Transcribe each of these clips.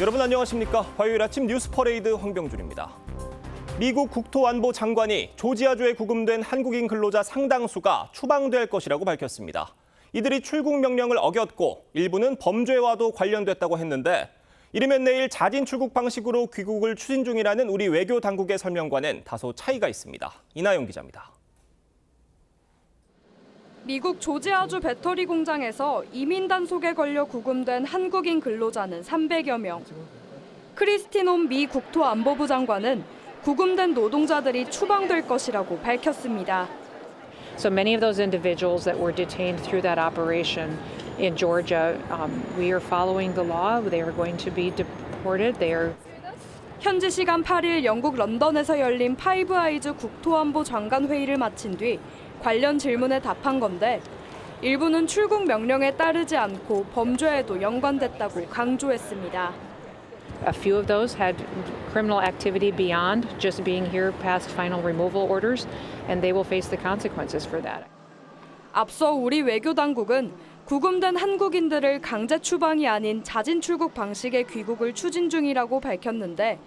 여러분 안녕하십니까? 화요일 아침 뉴스 퍼레이드 황병준입니다. 미국 국토안보 장관이 조지아주에 구금된 한국인 근로자 상당수가 추방될 것이라고 밝혔습니다. 이들이 출국 명령을 어겼고 일부는 범죄와도 관련됐다고 했는데 이르면 내일 자진 출국 방식으로 귀국을 추진 중이라는 우리 외교 당국의 설명과는 다소 차이가 있습니다. 이나영 기자입니다. 미국 조지아주 배터리 공장에서 이민 단속에 걸려 구금된 한국인 근로자는 300여 명. 크리스틴 홈 미 국토안보부 장관은 구금된 노동자들이 추방될 것이라고 밝혔습니다. So many of those individuals that were detained through that operation in Georgia, we are following the law. They are going to be deported. 현지 시간 8일 영국 런던에서 열린 파이브 아이즈 국토안보 장관 회의를 마친 뒤 관련 질문에 답한 건데 일부는 출국 명령에 따르지 않고 범죄에도 연관됐다고 강조했습니다. A few of those had criminal activity beyond just being here past final removal orders, and they will face the consequences for that. 앞서 우리 외교 당국은 구금된 한국인들을 강제 추방이 아닌 자진 출국 방식의 귀국을 추진 중이라고 밝혔는데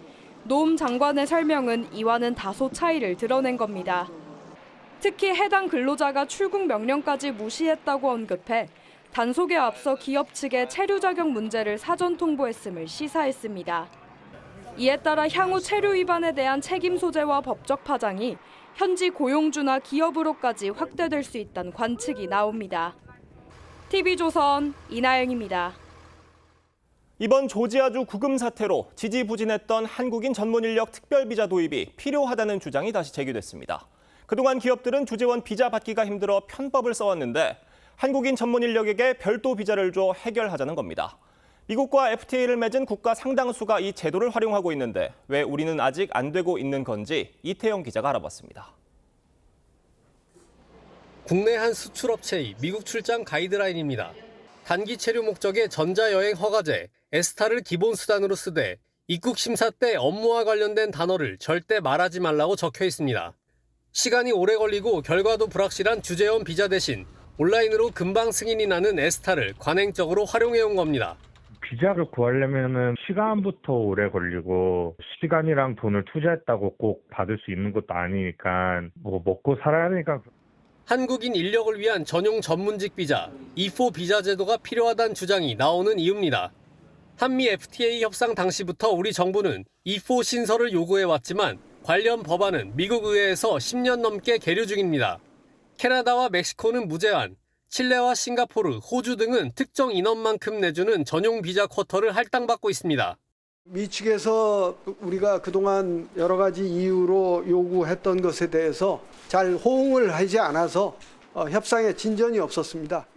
노 장관의 설명은 이와는 다소 차이를 드러낸 겁니다. 특히 해당 근로자가 출국 명령까지 무시했다고 언급해 단속에 앞서 기업 측에 체류 자격 문제를 사전 통보했음을 시사했습니다. 이에 따라 향후 체류 위반에 대한 책임 소재와 법적 파장이 현지 고용주나 기업으로까지 확대될 수 있다는 관측이 나옵니다. TV조선 이나영입니다. 이번 조지아주 구금 사태로 지지부진했던 한국인 전문 인력 특별 비자 도입이 필요하다는 주장이 다시 제기됐습니다. 그동안 기업들은 주재원 비자 받기가 힘들어 편법을 써왔는데 한국인 전문 인력에게 별도 비자를 줘 해결하자는 겁니다. 미국과 FTA를 맺은 국가 상당수가 이 제도를 활용하고 있는데 왜 우리는 아직 안 되고 있는 건지 이태영 기자가 알아봤습니다. 국내 한 수출업체의 미국 출장 가이드라인입니다. 단기 체류 목적의 전자여행 허가제, 에스타를 기본 수단으로 쓰되 입국 심사 때 업무와 관련된 단어를 절대 말하지 말라고 적혀 있습니다. 시간이 오래 걸리고 결과도 불확실한 주재원 비자 대신 온라인으로 금방 승인이 나는 에스타를 관행적으로 활용해온 겁니다. 비자를 구하려면은 시간부터 오래 걸리고 시간이랑 돈을 투자했다고 꼭 받을 수 있는 것도 아니니까 먹고 살아야 하니까. 한국인 인력을 위한 전용 전문직 비자, E4 비자 제도가 필요하다는 주장이 나오는 이유입니다. 한미 FTA 협상 당시부터 우리 정부는 E4 신설을 요구해왔지만 관련 법안은 미국 의회에서 10년 넘게 계류 중입니다. 캐나다와 멕시코는 무제한, 칠레와 싱가포르, 호주 등은 특정 인원만큼 내주는 전용 비자 쿼터를 할당받고 있습니다. 미 측에서 우리가 그동안 여러 가지 이유로 요구했던 것에 대해서 잘 호응을 하지 않아서 협상에 진전이 없었습니다.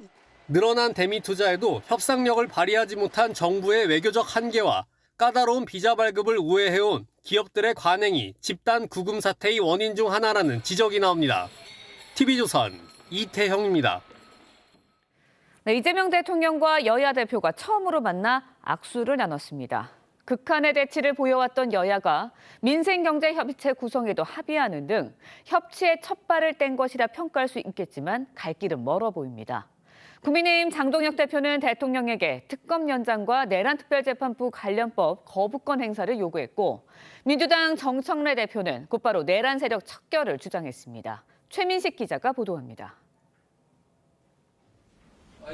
늘어난 대미 투자에도 협상력을 발휘하지 못한 정부의 외교적 한계와 까다로운 비자 발급을 우회해온 기업들의 관행이 집단 구금 사태의 원인 중 하나라는 지적이 나옵니다. TV조선 이태형입니다. 네, 이재명 대통령과 여야 대표가 처음으로 만나 악수를 나눴습니다. 극한의 대치를 보여왔던 여야가 민생경제협의체 구성에도 합의하는 등 협치의 첫 발을 뗀 것이라 평가할 수 있겠지만 갈 길은 멀어 보입니다. 국민의힘 장동혁 대표는 대통령에게 특검 연장과 내란특별재판부 관련법 거부권 행사를 요구했고 민주당 정청래 대표는 곧바로 내란 세력 척결을 주장했습니다. 최민식 기자가 보도합니다.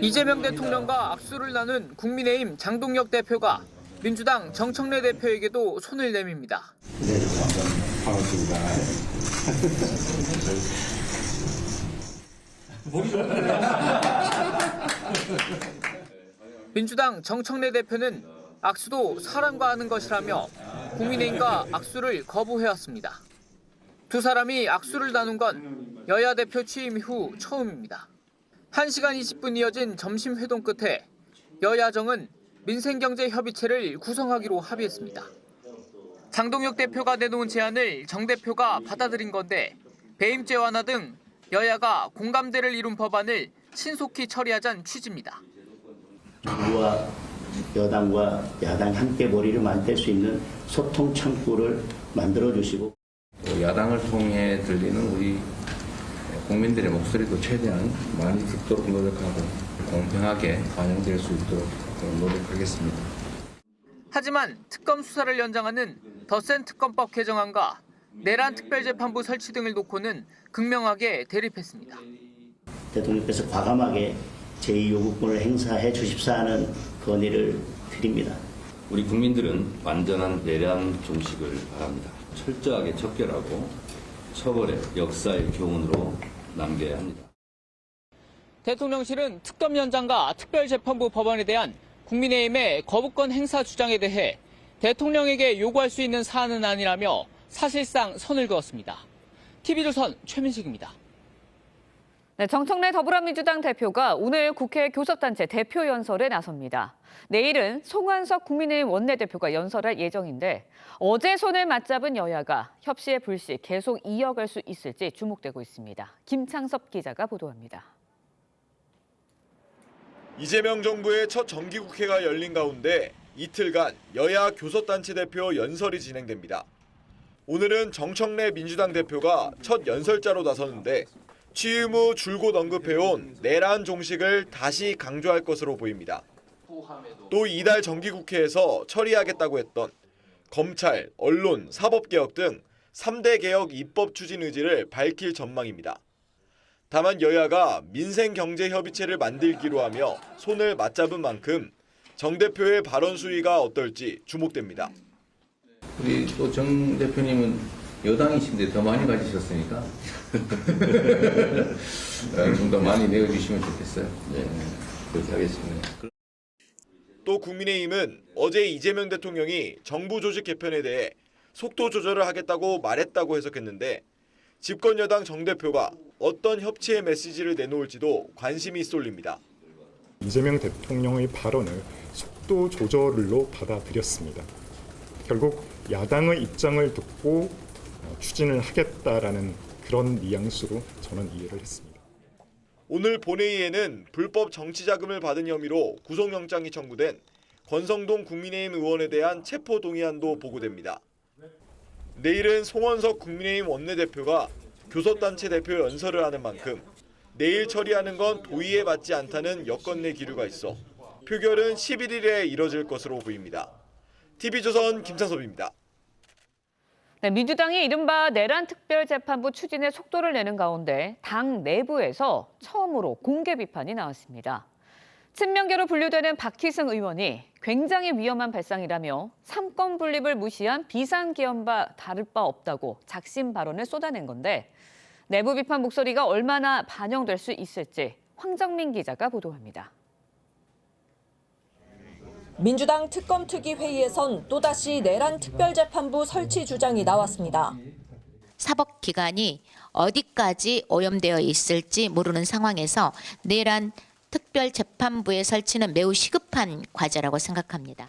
이재명 대통령과 악수를 나눈 국민의힘 장동혁 대표가 민주당 정청래 대표에게도 손을 내밉니다. 민주당 정청래 대표는 악수도 사람과 하는 것이라며 국민의힘과 악수를 거부해왔습니다. 두 사람이 악수를 나눈 건 여야 대표 취임 후 처음입니다. 1시간 20분 이어진 점심 회동 끝에 여야정은 민생경제협의체를 구성하기로 합의했습니다. 장동혁 대표가 내놓은 제안을 정 대표가 받아들인 건데 배임죄 완화 등 여야가 공감대를 이룬 법안을 신속히 처리하자는 취지입니다. 정부와 여당과 야당 함께 머리를 맞댈 수 있는 소통 창구를 만들어주시고 야당을 통해 들리는 우리 국민들의 목소리도 최대한 많이 듣도록 노력하고 공평하게 반영될 수 있도록 노력하겠습니다. 하지만 특검 수사를 연장하는 더 센 특검법 개정안과 내란 특별재판부 설치 등을 놓고는 극명하게 대립했습니다. 대통령께서 과감하게 제2요구권을 행사해 주십사 하는 건의를 드립니다. 우리 국민들은 완전한 내란 종식을 바랍니다. 철저하게 척결하고 처벌의 역사의 교훈으로 남겨야 합니다. 대통령실은 특검 연장과 특별재판부 법안에 대한 국민의힘의 거부권 행사 주장에 대해 대통령에게 요구할 수 있는 사안은 아니라며 사실상 선을 그었습니다. TV조선 최민식입니다. 네, 정청래 더불어민주당 대표가 오늘 국회 교섭단체 대표 연설에 나섭니다. 내일은 송환석 국민의힘 원내대표가 연설할 예정인데 어제 손을 맞잡은 여야가 협치의 불씨 계속 이어갈 수 있을지 주목되고 있습니다. 김창섭 기자가 보도합니다. 이재명 정부의 첫 정기국회가 열린 가운데 이틀간 여야 교섭단체 대표 연설이 진행됩니다. 오늘은 정청래 민주당 대표가 첫 연설자로 나서는데 취임 후 줄곧 언급해온 내란 종식을 다시 강조할 것으로 보입니다. 또 이달 정기국회에서 처리하겠다고 했던 검찰, 언론, 사법개혁 등 3대 개혁 입법 추진 의지를 밝힐 전망입니다. 다만 여야가 민생경제협의체를 만들기로 하며 손을 맞잡은 만큼 정 대표의 발언 수위가 어떨지 주목됩니다. 우리 또 정 대표님은 여당이신데 더 많이 가지셨으니까 좀 더 많이 내어주시면 좋겠어요. 네, 그렇게 하겠습니다. 또 국민의힘은 어제 이재명 대통령이 정부 조직 개편에 대해 속도 조절을 하겠다고 말했다고 해석했는데 집권 여당 정 대표가 어떤 협치의 메시지를 내놓을지도 관심이 쏠립니다. 이재명 대통령의 발언을 속도 조절로 받아들였습니다. 결국 야당의 입장을 듣고 추진을 하겠다라는 그런 뉘앙스로 저는 이해를 했습니다. 오늘 본회의에는 불법 정치 자금을 받은 혐의로 구속영장이 청구된 권성동 국민의힘 의원에 대한 체포동의안도 보고됩니다. 내일은 송원석 국민의힘 원내대표가 교섭단체 대표 연설을 하는 만큼 내일 처리하는 건 도의에 맞지 않다는 여권 내 기류가 있어 표결은 11일에 이뤄질 것으로 보입니다. TV조선 김창섭입니다. 네, 민주당이 이른바 내란 특별재판부 추진에 속도를 내는 가운데 당 내부에서 처음으로 공개 비판이 나왔습니다. 친명계로 분류되는 박희승 의원이 굉장히 위험한 발상이라며 삼권 분립을 무시한 비상계엄과 다를 바 없다고 작심 발언을 쏟아낸 건데 내부 비판 목소리가 얼마나 반영될 수 있을지 황정민 기자가 보도합니다. 민주당 특검특위 회의에선 또다시 내란 특별재판부 설치 주장이 나왔습니다. 사법기관이 어디까지 오염되어 있을지 모르는 상황에서 내란 특별재판부의 설치는 매우 시급한 과제라고 생각합니다.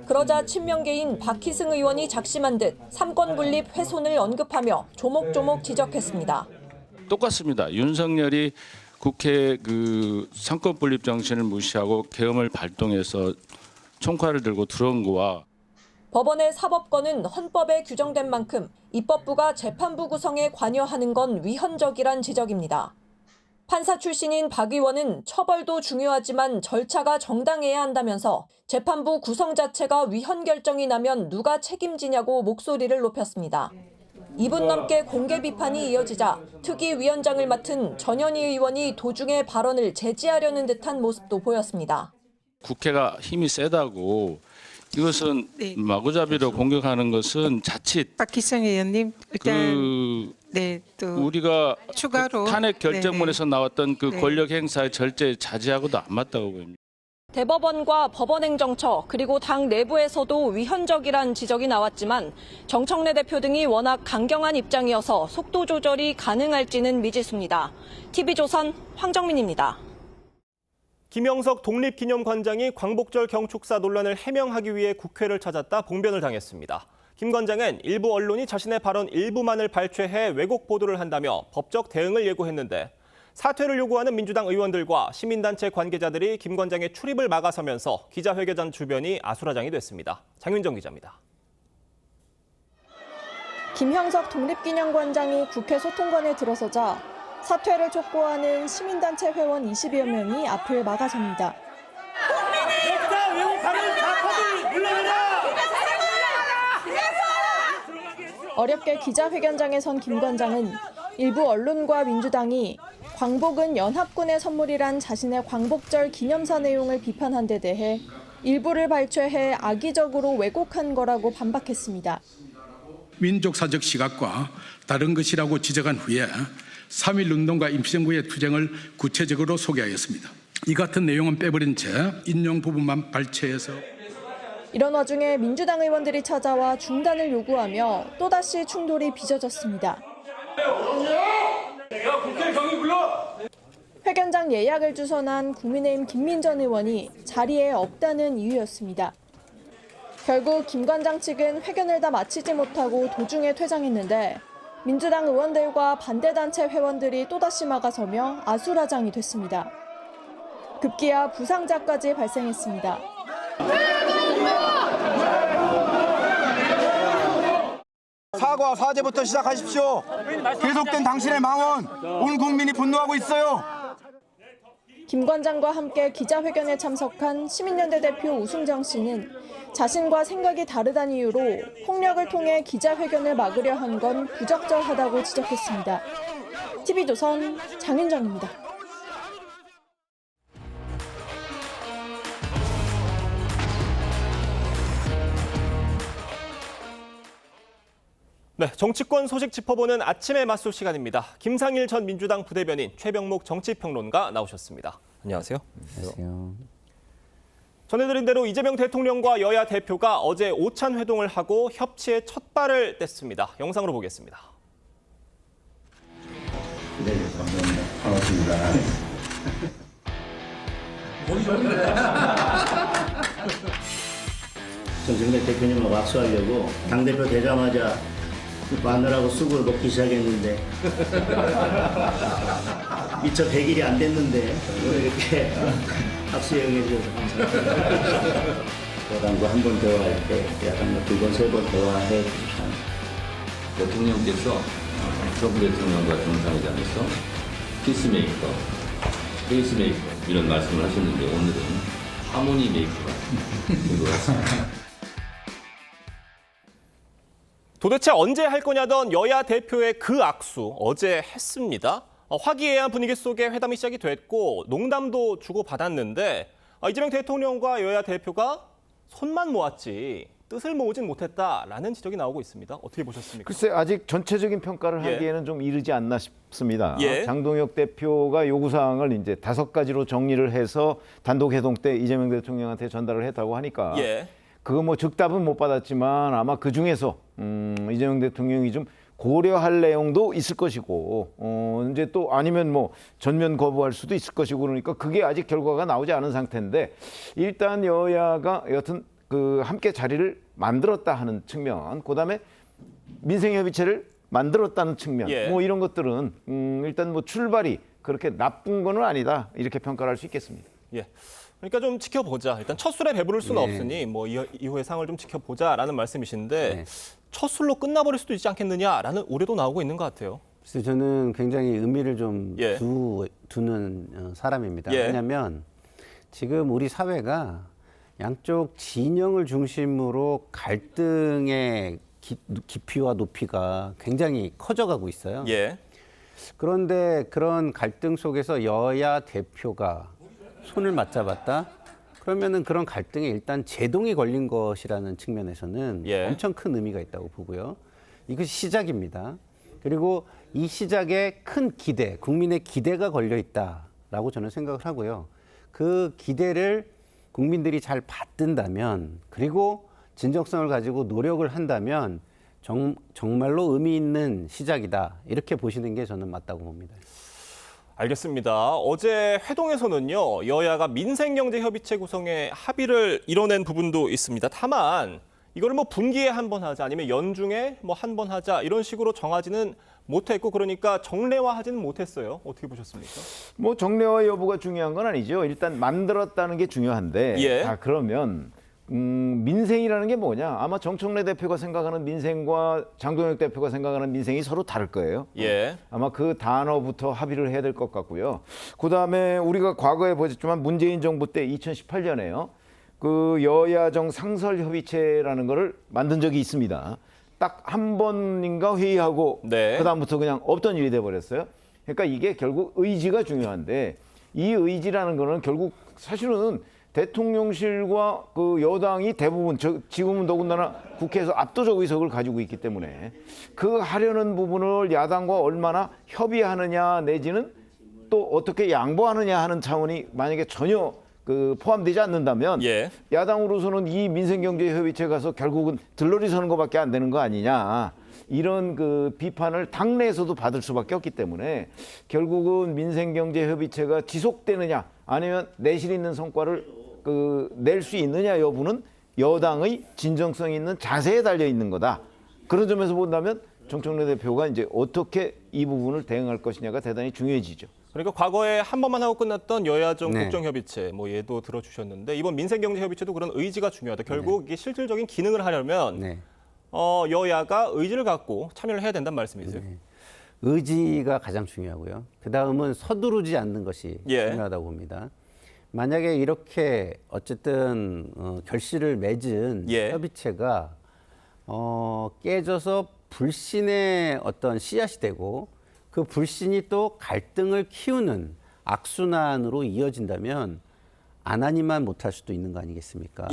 그러자 친명계인 박희승 의원이 작심한 듯 삼권 분립 훼손을 언급하며 조목조목 지적했습니다. 똑같습니다. 윤석열이 국회 삼권 분립 정신을 무시하고 계엄을 발동해서 총칼을 들고 들어온 거와 법원의 사법권은 헌법에 규정된 만큼 입법부가 재판부 구성에 관여하는 건 위헌적이란 지적입니다. 판사 출신인 박 의원은 처벌도 중요하지만 절차가 정당해야 한다면서 재판부 구성 자체가 위헌 결정이 나면 누가 책임지냐고 목소리를 높였습니다. 2분 넘게 공개 비판이 이어지자 특위위원장을 맡은 전현희 의원이 도중에 발언을 제지하려는 듯한 모습도 보였습니다. 국회가 힘이 세다고 이것은 마구잡이로 공격하는 것은 자칫 박희승 의원님 일단 또 우리가 추가로 탄핵 결정문에서 나왔던 그 권력 행사의 절제 자제하고도 안 맞다고 보입니다. 대법원과 법원행정처 그리고 당 내부에서도 위헌적이란 지적이 나왔지만 정청래 대표 등이 워낙 강경한 입장이어서 속도 조절이 가능할지는 미지수입니다. TV조선 황정민입니다. 김영석 독립기념관장이 광복절 경축사 논란을 해명하기 위해 국회를 찾았다 봉변을 당했습니다. 김 관장은 일부 언론이 자신의 발언 일부만을 발췌해 왜곡 보도를 한다며 법적 대응을 예고했는데 사퇴를 요구하는 민주당 의원들과 시민단체 관계자들이 김 관장의 출입을 막아서면서 기자회견장 주변이 아수라장이 됐습니다. 장윤정 기자입니다. 김형석 독립기념관장이 국회 소통관에 들어서자 사퇴를 촉구하는 시민단체 회원 20여 명이 앞을 막아섭니다. 역사 왜곡하는 좌파들 물러나라! 어렵게 기자회견장에 선 김 관장은 일부 언론과 민주당이 광복은 연합군의 선물이란 자신의 광복절 기념사 내용을 비판한 데 대해 일부를 발췌해 악의적으로 왜곡한 거라고 반박했습니다. 민족사적 시각과 다른 것이라고 지적한 후에 3.1운동과 임시정부의 투쟁을 구체적으로 소개하였습니다. 이 같은 내용은 빼버린 채 인용 부분만 발췌해서 이런 와중에 민주당 의원들이 찾아와 중단을 요구하며 또다시 충돌이 빚어졌습니다. 회견장 예약을 주선한 국민의힘 김민전 의원이 자리에 없다는 이유였습니다. 결국 김 관장 측은 회견을 다 마치지 못하고 도중에 퇴장했는데 민주당 의원들과 반대단체 회원들이 또다시 막아서며 아수라장이 됐습니다. 급기야 부상자까지 발생했습니다. 사과, 사죄부터 시작하십시오. 계속된 당신의 망언, 온 국민이 분노하고 있어요. 김 관장과 함께 기자회견에 참석한 시민연대 대표 우승정 씨는 자신과 생각이 다르다는 이유로 폭력을 통해 기자회견을 막으려 한 건 부적절하다고 지적했습니다. TV조선 장윤정입니다. 네, 정치권 소식 짚어보는 아침의 맞소 시간입니다. 김상일 전 민주당 부대변인, 최병목 정치평론가 나오셨습니다. 안녕하세요. 안녕하세요. 전해드린 대로 이재명 대통령과 여야 대표가 어제 오찬 회동을 하고 협치의 첫 발을 뗐습니다. 영상으로 보겠습니다. 네, 감사합니다. 반갑습니다. 정청래 대표님하고 악수하려고 당대표 되자마자 마늘하고 쑥을 먹기 시작했는데 미처 100일이 안 됐는데 오늘 이렇게 악수해 주셔서 감사합니다. 여당과 한 번 대화할 때 야당과 2번, 3번 대화해 주십시오. 대통령께서 트럼프 대통령과 정상회담에서 피스메이커, 페이스메이커 이런 말씀을 하셨는데 오늘은 하모니 메이커가 된 것 같습니다. 도대체 언제 할 거냐던 여야 대표의 그 악수 어제 했습니다. 화기애애한 분위기 속에 회담이 시작이 됐고 농담도 주고받았는데 이재명 대통령과 여야 대표가 손만 모았지 뜻을 모으진 못했다라는 지적이 나오고 있습니다. 어떻게 보셨습니까? 글쎄 아직 전체적인 평가를 하기에는 좀 이르지 않나 싶습니다. 예. 장동혁 대표가 요구사항을 이제 5가지로 정리를 해서 단독 회동 때 이재명 대통령한테 전달을 했다고 하니까 예. 그거 뭐 즉답은 못 받았지만 아마 그 중에서 이재명 대통령이 좀 고려할 내용도 있을 것이고 이제 또 아니면 뭐 전면 거부할 수도 있을 것이고 그러니까 그게 아직 결과가 나오지 않은 상태인데 일단 여야가 여튼 그 함께 자리를 만들었다 하는 측면, 그다음에 민생협의체를 만들었다는 측면, 예. 뭐 이런 것들은 일단 뭐 출발이 그렇게 나쁜 거는 아니다 이렇게 평가를 할 수 있겠습니다. 예. 그러니까 좀 지켜보자. 일단 첫 술에 배부를 수는 네. 없으니 뭐 이후의 상을 좀 지켜보자라는 말씀이신데 첫 술로 끝나버릴 수도 있지 않겠느냐라는 우려도 나오고 있는 것 같아요. 그래서 저는 굉장히 의미를 좀 두는 사람입니다. 예. 왜냐하면 지금 우리 사회가 양쪽 진영을 중심으로 갈등의 깊이와 높이가 굉장히 커져가고 있어요. 예. 그런데 그런 갈등 속에서 여야 대표가 손을 맞잡았다? 그러면은 그런 갈등에 일단 제동이 걸린 것이라는 측면에서는 엄청 큰 의미가 있다고 보고요. 이것이 시작입니다. 그리고 이 시작에 큰 기대, 국민의 기대가 걸려 있다라고 저는 생각을 하고요. 그 기대를 국민들이 잘 받든다면 그리고 진정성을 가지고 노력을 한다면 정말로 의미 있는 시작이다. 이렇게 보시는 게 저는 맞다고 봅니다. 알겠습니다. 어제 회동에서는요, 여야가 민생경제협의체 구성에 합의를 이뤄낸 부분도 있습니다. 다만 이걸 뭐 분기에 한 번 하자 아니면 연중에 뭐 한 번 하자 이런 식으로 정하지는 못했고 그러니까 정례화하지는 못했어요. 어떻게 보셨습니까? 뭐 정례화 여부가 중요한 건 아니죠. 일단 만들었다는 게 중요한데 예. 그러면 민생이라는 게 뭐냐? 아마 정청래 대표가 생각하는 민생과 장동혁 대표가 생각하는 민생이 서로 다를 거예요. 예. 아마 그 단어부터 합의를 해야 될 것 같고요. 그다음에 우리가 과거에 보셨지만 문재인 정부 때 2018년에요. 그 여야정 상설협의체라는 거를 만든 적이 있습니다. 딱 한 번인가 회의하고 네. 그다음부터 그냥 없던 일이 돼버렸어요. 그러니까 이게 결국 의지가 중요한데 이 의지라는 거는 결국 사실은 대통령실과 그 여당이 대부분 지금은 더군다나 국회에서 압도적 의석을 가지고 있기 때문에 그 하려는 부분을 야당과 얼마나 협의하느냐 내지는 또 어떻게 양보하느냐 하는 차원이 만약에 전혀 그 포함되지 않는다면 예. 야당으로서는 이 민생경제협의체 가서 결국은 들러리 서는 것밖에 안 되는 거 아니냐. 이런 그 비판을 당내에서도 받을 수밖에 없기 때문에 결국은 민생경제협의체가 지속되느냐 아니면 내실 있는 성과를 낼 수 있느냐 여부는 여당의 진정성 있는 자세에 달려 있는 거다. 그런 점에서 본다면 정청래 대표가 이제 어떻게 이 부분을 대응할 것이냐가 대단히 중요해지죠. 그러니까 과거에 한 번만 하고 끝났던 여야정 네. 국정협의체 뭐 예도 들어주셨는데 이번 민생경제협의체도 그런 의지가 중요하다. 결국 이게 실질적인 기능을 하려면 여야가 의지를 갖고 참여를 해야 된다는 말씀이세요? 의지가 가장 중요하고요. 그 다음은 서두르지 않는 것이 중요하다고 봅니다. 만약에 이렇게 어쨌든 결실을 맺은 협의체가 깨져서 불신의 어떤 씨앗이 되고 그 불신이 또 갈등을 키우는 악순환으로 이어진다면 안 하니만 못할 수도 있는 거 아니겠습니까?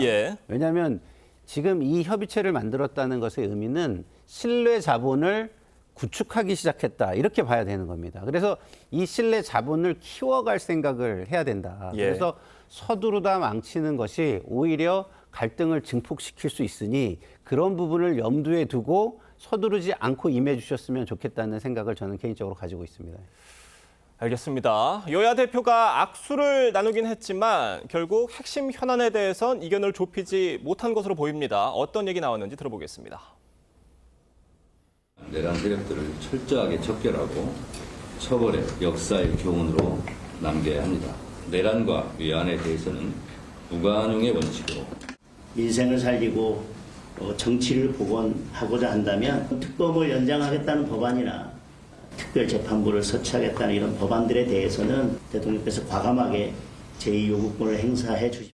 왜냐하면 지금 이 협의체를 만들었다는 것의 의미는 신뢰 자본을 구축하기 시작했다 이렇게 봐야 되는 겁니다. 그래서 이 신뢰 자본을 키워갈 생각을 해야 된다. 그래서 서두르다 망치는 것이 오히려 갈등을 증폭시킬 수 있으니 그런 부분을 염두에 두고 서두르지 않고 임해 주셨으면 좋겠다는 생각을 저는 개인적으로 가지고 있습니다. 알겠습니다. 여야 대표가 악수를 나누긴 했지만 결국 핵심 현안에 대해선 이견을 좁히지 못한 것으로 보입니다. 어떤 얘기 나왔는지 들어보겠습니다. 내란 세력들을 철저하게 척결하고 처벌의 역사의 교훈으로 남겨야 합니다. 내란과 위안에 대해서는 무관용의 원칙으로 민생을 살리고 정치를 복원하고자 한다면 특검을 연장하겠다는 법안이나 특별재판부를 설치하겠다는 이런 법안들에 대해서는 대통령께서 과감하게 제2요구권을 행사해 주십시오.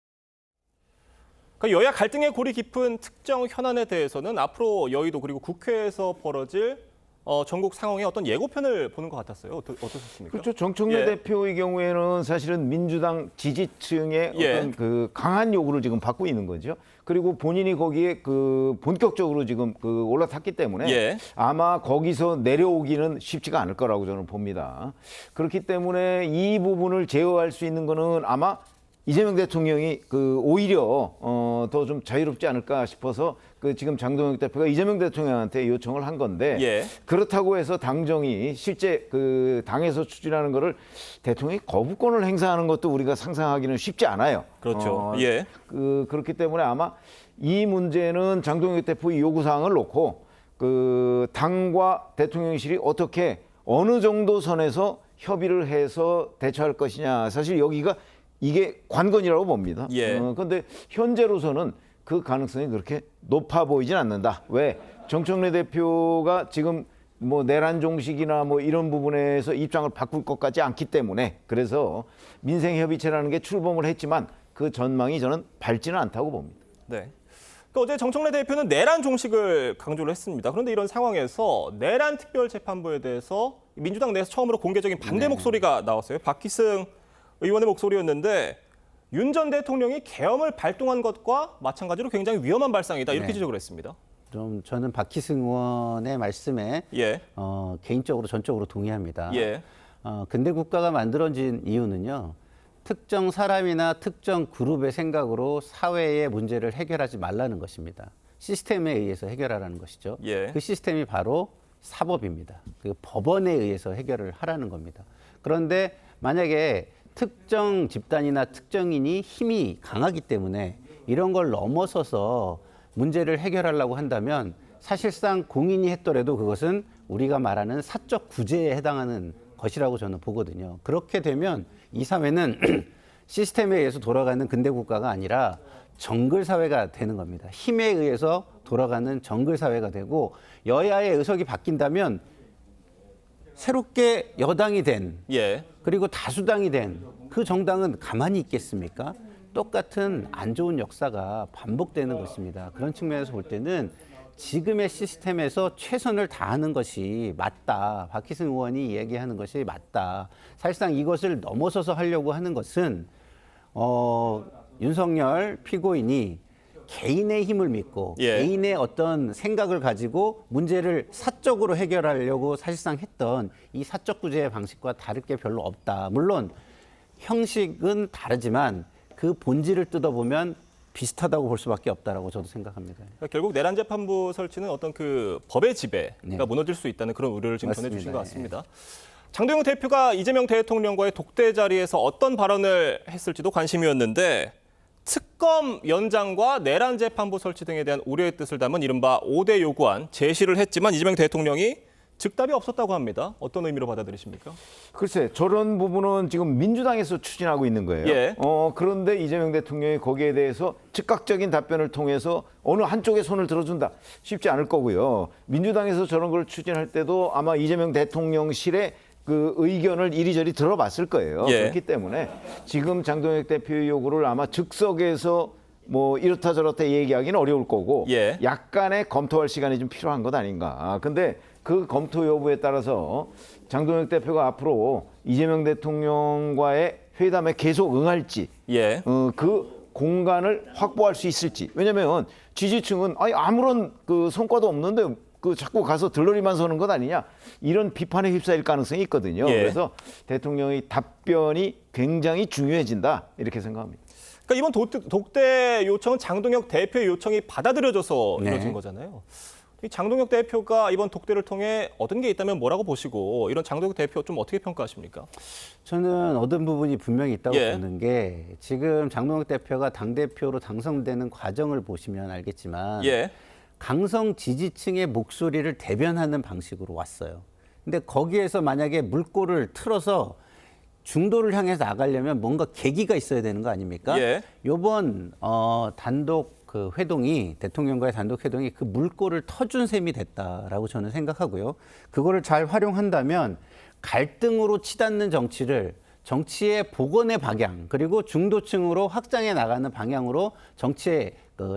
그러니까 여야 갈등의 골이 깊은 특정 현안에 대해서는 앞으로 여의도 그리고 국회에서 벌어질 전국 상황의 어떤 예고편을 보는 것 같았어요. 어떠셨습니까? 그렇죠. 정청래 대표의 경우에는 사실은 민주당 지지층의 어떤 그 강한 요구를 지금 받고 있는 거죠. 그리고 본인이 거기에 그 본격적으로 지금 그 올라탔기 때문에 아마 거기서 내려오기는 쉽지가 않을 거라고 저는 봅니다. 그렇기 때문에 이 부분을 제어할 수 있는 거는 아마 이재명 대통령이 그 오히려 더 좀 자유롭지 않을까 싶어서 그 지금 장동혁 대표가 이재명 대통령한테 요청을 한 건데 그렇다고 해서 당정이 실제 그 당에서 추진하는 거를 대통령이 거부권을 행사하는 것도 우리가 상상하기는 쉽지 않아요. 그렇죠. 그렇기 때문에 아마 이 문제는 장동혁 대표의 요구 사항을 놓고 그 당과 대통령실이 어떻게 어느 정도 선에서 협의를 해서 대처할 것이냐. 사실 여기가 이게 관건이라고 봅니다. 그런데 현재로서는 그 가능성이 그렇게 높아 보이진 않는다. 왜? 정청래 대표가 지금 뭐 내란 종식이나 뭐 이런 부분에서 입장을 바꿀 것 같지 않기 때문에 그래서 민생협의체라는 게 출범을 했지만 그 전망이 저는 밝지는 않다고 봅니다. 네. 그러니까 어제 정청래 대표는 내란 종식을 강조를 했습니다. 그런데 이런 상황에서 내란 특별재판부에 대해서 민주당 내에서 처음으로 공개적인 반대 목소리가 나왔어요. 박희승 의원의 목소리였는데 윤 전 대통령이 계엄을 발동한 것과 마찬가지로 굉장히 위험한 발상이다 이렇게 지적을 했습니다. 좀 저는 박희승 의원의 말씀에 개인적으로 전적으로 동의합니다. 근대 국가가 만들어진 이유는요. 특정 사람이나 특정 그룹의 생각으로 사회의 문제를 해결하지 말라는 것입니다. 시스템에 의해서 해결하라는 것이죠. 그 시스템이 바로 사법입니다. 그 법원에 의해서 해결을 하라는 겁니다. 그런데 만약에 특정 집단이나 특정인이 힘이 강하기 때문에 이런 걸 넘어서서 문제를 해결하려고 한다면 사실상 공인이 했더라도 그것은 우리가 말하는 사적 구제에 해당하는 것이라고 저는 보거든요. 그렇게 되면 이 사회는 시스템에 의해서 돌아가는 근대 국가가 아니라 정글 사회가 되는 겁니다. 힘에 의해서 돌아가는 정글 사회가 되고 여야의 의석이 바뀐다면 새롭게 여당이 된 그리고 다수당이 된 그 정당은 가만히 있겠습니까? 똑같은 안 좋은 역사가 반복되는 것입니다. 그런 측면에서 볼 때는 지금의 시스템에서 최선을 다하는 것이 맞다. 박희승 의원이 얘기하는 것이 맞다. 사실상 이것을 넘어서서 하려고 하는 것은 윤석열 피고인이 개인의 힘을 믿고 개인의 어떤 생각을 가지고 문제를 사적으로 해결하려고 사실상 했던 이 사적 구제의 방식과 다를 게 별로 없다. 물론 형식은 다르지만 그 본질을 뜯어보면 비슷하다고 볼 수밖에 없다라고 저도 생각합니다. 그러니까 결국 내란 재판부 설치는 어떤 그 법의 지배가 무너질 수 있다는 그런 우려를 지금 전해주신 것 같습니다. 장동영 대표가 이재명 대통령과의 독대 자리에서 어떤 발언을 했을지도 관심이었는데 특검 연장과 내란 재판부 설치 등에 대한 우려의 뜻을 담은 이른바 5대 요구안 제시를 했지만 이재명 대통령이 즉답이 없었다고 합니다. 어떤 의미로 받아들이십니까? 글쎄, 저런 부분은 지금 민주당에서 추진하고 있는 거예요. 그런데 이재명 대통령이 거기에 대해서 즉각적인 답변을 통해서 어느 한쪽에 손을 들어준다. 쉽지 않을 거고요. 민주당에서 저런 걸 추진할 때도 아마 이재명 대통령실의 그 의견을 이리저리 들어봤을 거예요. 그렇기 때문에 지금 장동영 대표의 요구를 아마 즉석에서 뭐 이렇다 저렇다 얘기하기는 어려울 거고 약간의 검토할 시간이 좀 필요한 것 아닌가. 근데 그 검토 여부에 따라서 장동영 대표가 앞으로 이재명 대통령과의 회담에 계속 응할지 그 공간을 확보할 수 있을지. 왜냐하면 지지층은 아무런 그 성과도 없는데 그 자꾸 가서 들러리만 서는 것 아니냐 이런 비판에 휩싸일 가능성이 있거든요. 그래서 대통령의 답변이 굉장히 중요해진다 이렇게 생각합니다. 그러니까 이번 독대 요청은 장동혁 대표의 요청이 받아들여져서 이루어진 거잖아요. 이 장동혁 대표가 이번 독대를 통해 얻은 게 있다면 뭐라고 보시고 이런 장동혁 대표 좀 어떻게 평가하십니까? 저는 얻은 부분이 분명히 있다고 보는 게 지금 장동혁 대표가 당대표로 당선되는 과정을 보시면 알겠지만 강성 지지층의 목소리를 대변하는 방식으로 왔어요. 근데 거기에서 만약에 물꼬를 틀어서 중도를 향해서 나가려면 뭔가 계기가 있어야 되는 거 아닙니까? 요번 단독 그 회동이 대통령과의 단독 회동이 그 물꼬를 터준 셈이 됐다라고 저는 생각하고요. 그거를 잘 활용한다면 갈등으로 치닫는 정치의 복원의 방향 그리고 중도층으로 확장해 나가는 방향으로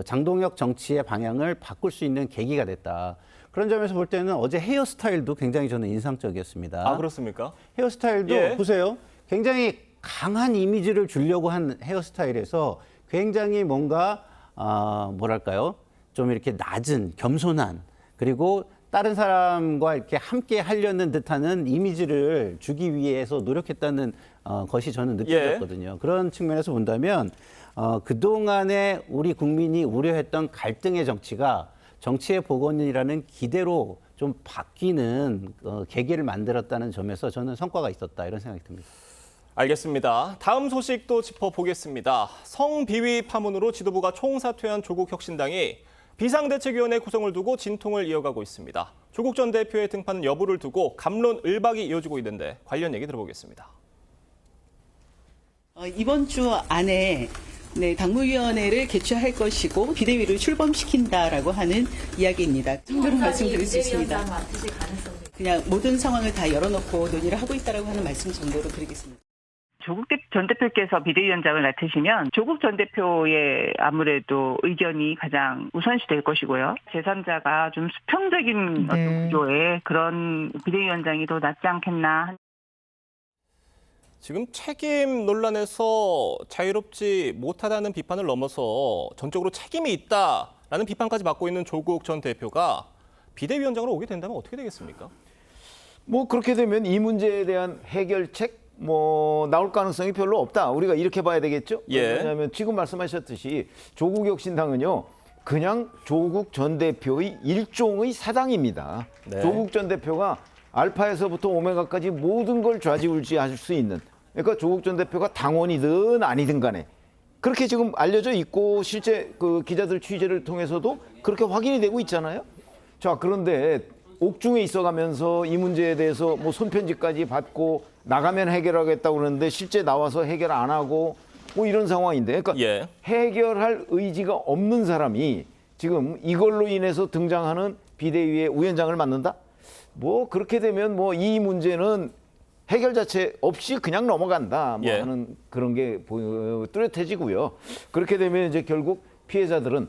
장동혁 정치의 방향을 바꿀 수 있는 계기가 됐다. 그런 점에서 볼 때는 어제 헤어스타일도 굉장히 저는 인상적이었습니다. 아, 그렇습니까? 헤어스타일도 보세요. 굉장히 강한 이미지를 주려고 한 헤어스타일에서 굉장히 뭔가 뭐랄까요? 좀 이렇게 낮은, 겸손한 그리고 다른 사람과 이렇게 함께 하려는 듯하는 이미지를 주기 위해서 노력했다는 것이 저는 느껴졌거든요. 그런 측면에서 본다면 그동안에 우리 국민이 우려했던 갈등의 정치가 정치의 복원이라는 기대로 좀 바뀌는 계기를 만들었다는 점에서 저는 성과가 있었다 이런 생각이 듭니다. 알겠습니다. 다음 소식도 짚어보겠습니다. 성비위 파문으로 지도부가 총사퇴한 조국혁신당이 비상대책위원회 구성을 두고 진통을 이어가고 있습니다. 조국 전 대표의 등판 여부를 두고 갑론을박이 이어지고 있는데 관련 얘기 들어보겠습니다. 이번 주 안에 당무위원회를 개최할 것이고 비대위를 출범시킨다라고 하는 이야기입니다. 정도로 말씀드릴 수 있습니다. 그냥 모든 상황을 다 열어놓고 논의를 하고 있다라고 하는 말씀 정도로 드리겠습니다. 조국 전 대표께서 비대위원장을 맡으시면 조국 전 대표의 아무래도 의견이 가장 우선시 될 것이고요. 제3자가 좀 수평적인 어떤 구조의 그런 비대위원장이 더 낫지 않겠나. 지금 책임 논란에서 자유롭지 못하다는 비판을 넘어서 전적으로 책임이 있다라는 비판까지 받고 있는 조국 전 대표가 비대위원장으로 오게 된다면 어떻게 되겠습니까? 뭐 그렇게 되면 이 문제에 대한 해결책 나올 가능성이 별로 없다. 우리가 이렇게 봐야 되겠죠? 왜냐하면 지금 말씀하셨듯이 조국혁신당은요. 그냥 조국 전 대표의 일종의 사당입니다. 조국 전 대표가 알파에서부터 오메가까지 모든 걸 좌지우지할 수 있는 그러니까 조국 전 대표가 당원이든 아니든 간에 그렇게 지금 알려져 있고 실제 그 기자들 취재를 통해서도 그렇게 확인이 되고 있잖아요. 자, 그런데 옥중에 있어가면서 이 문제에 대해서 뭐 손편지까지 받고 나가면 해결하겠다고 그러는데 실제 나와서 해결 안 하고 뭐 이런 상황인데, 그러니까 해결할 의지가 없는 사람이 지금 이걸로 인해서 등장하는 비대위의 우연장을 맡는다? 뭐 그렇게 되면 뭐 이 문제는 해결 자체 없이 그냥 넘어간다 뭐 하는 그런 게 뚜렷해지고요. 그렇게 되면 이제 결국 피해자들은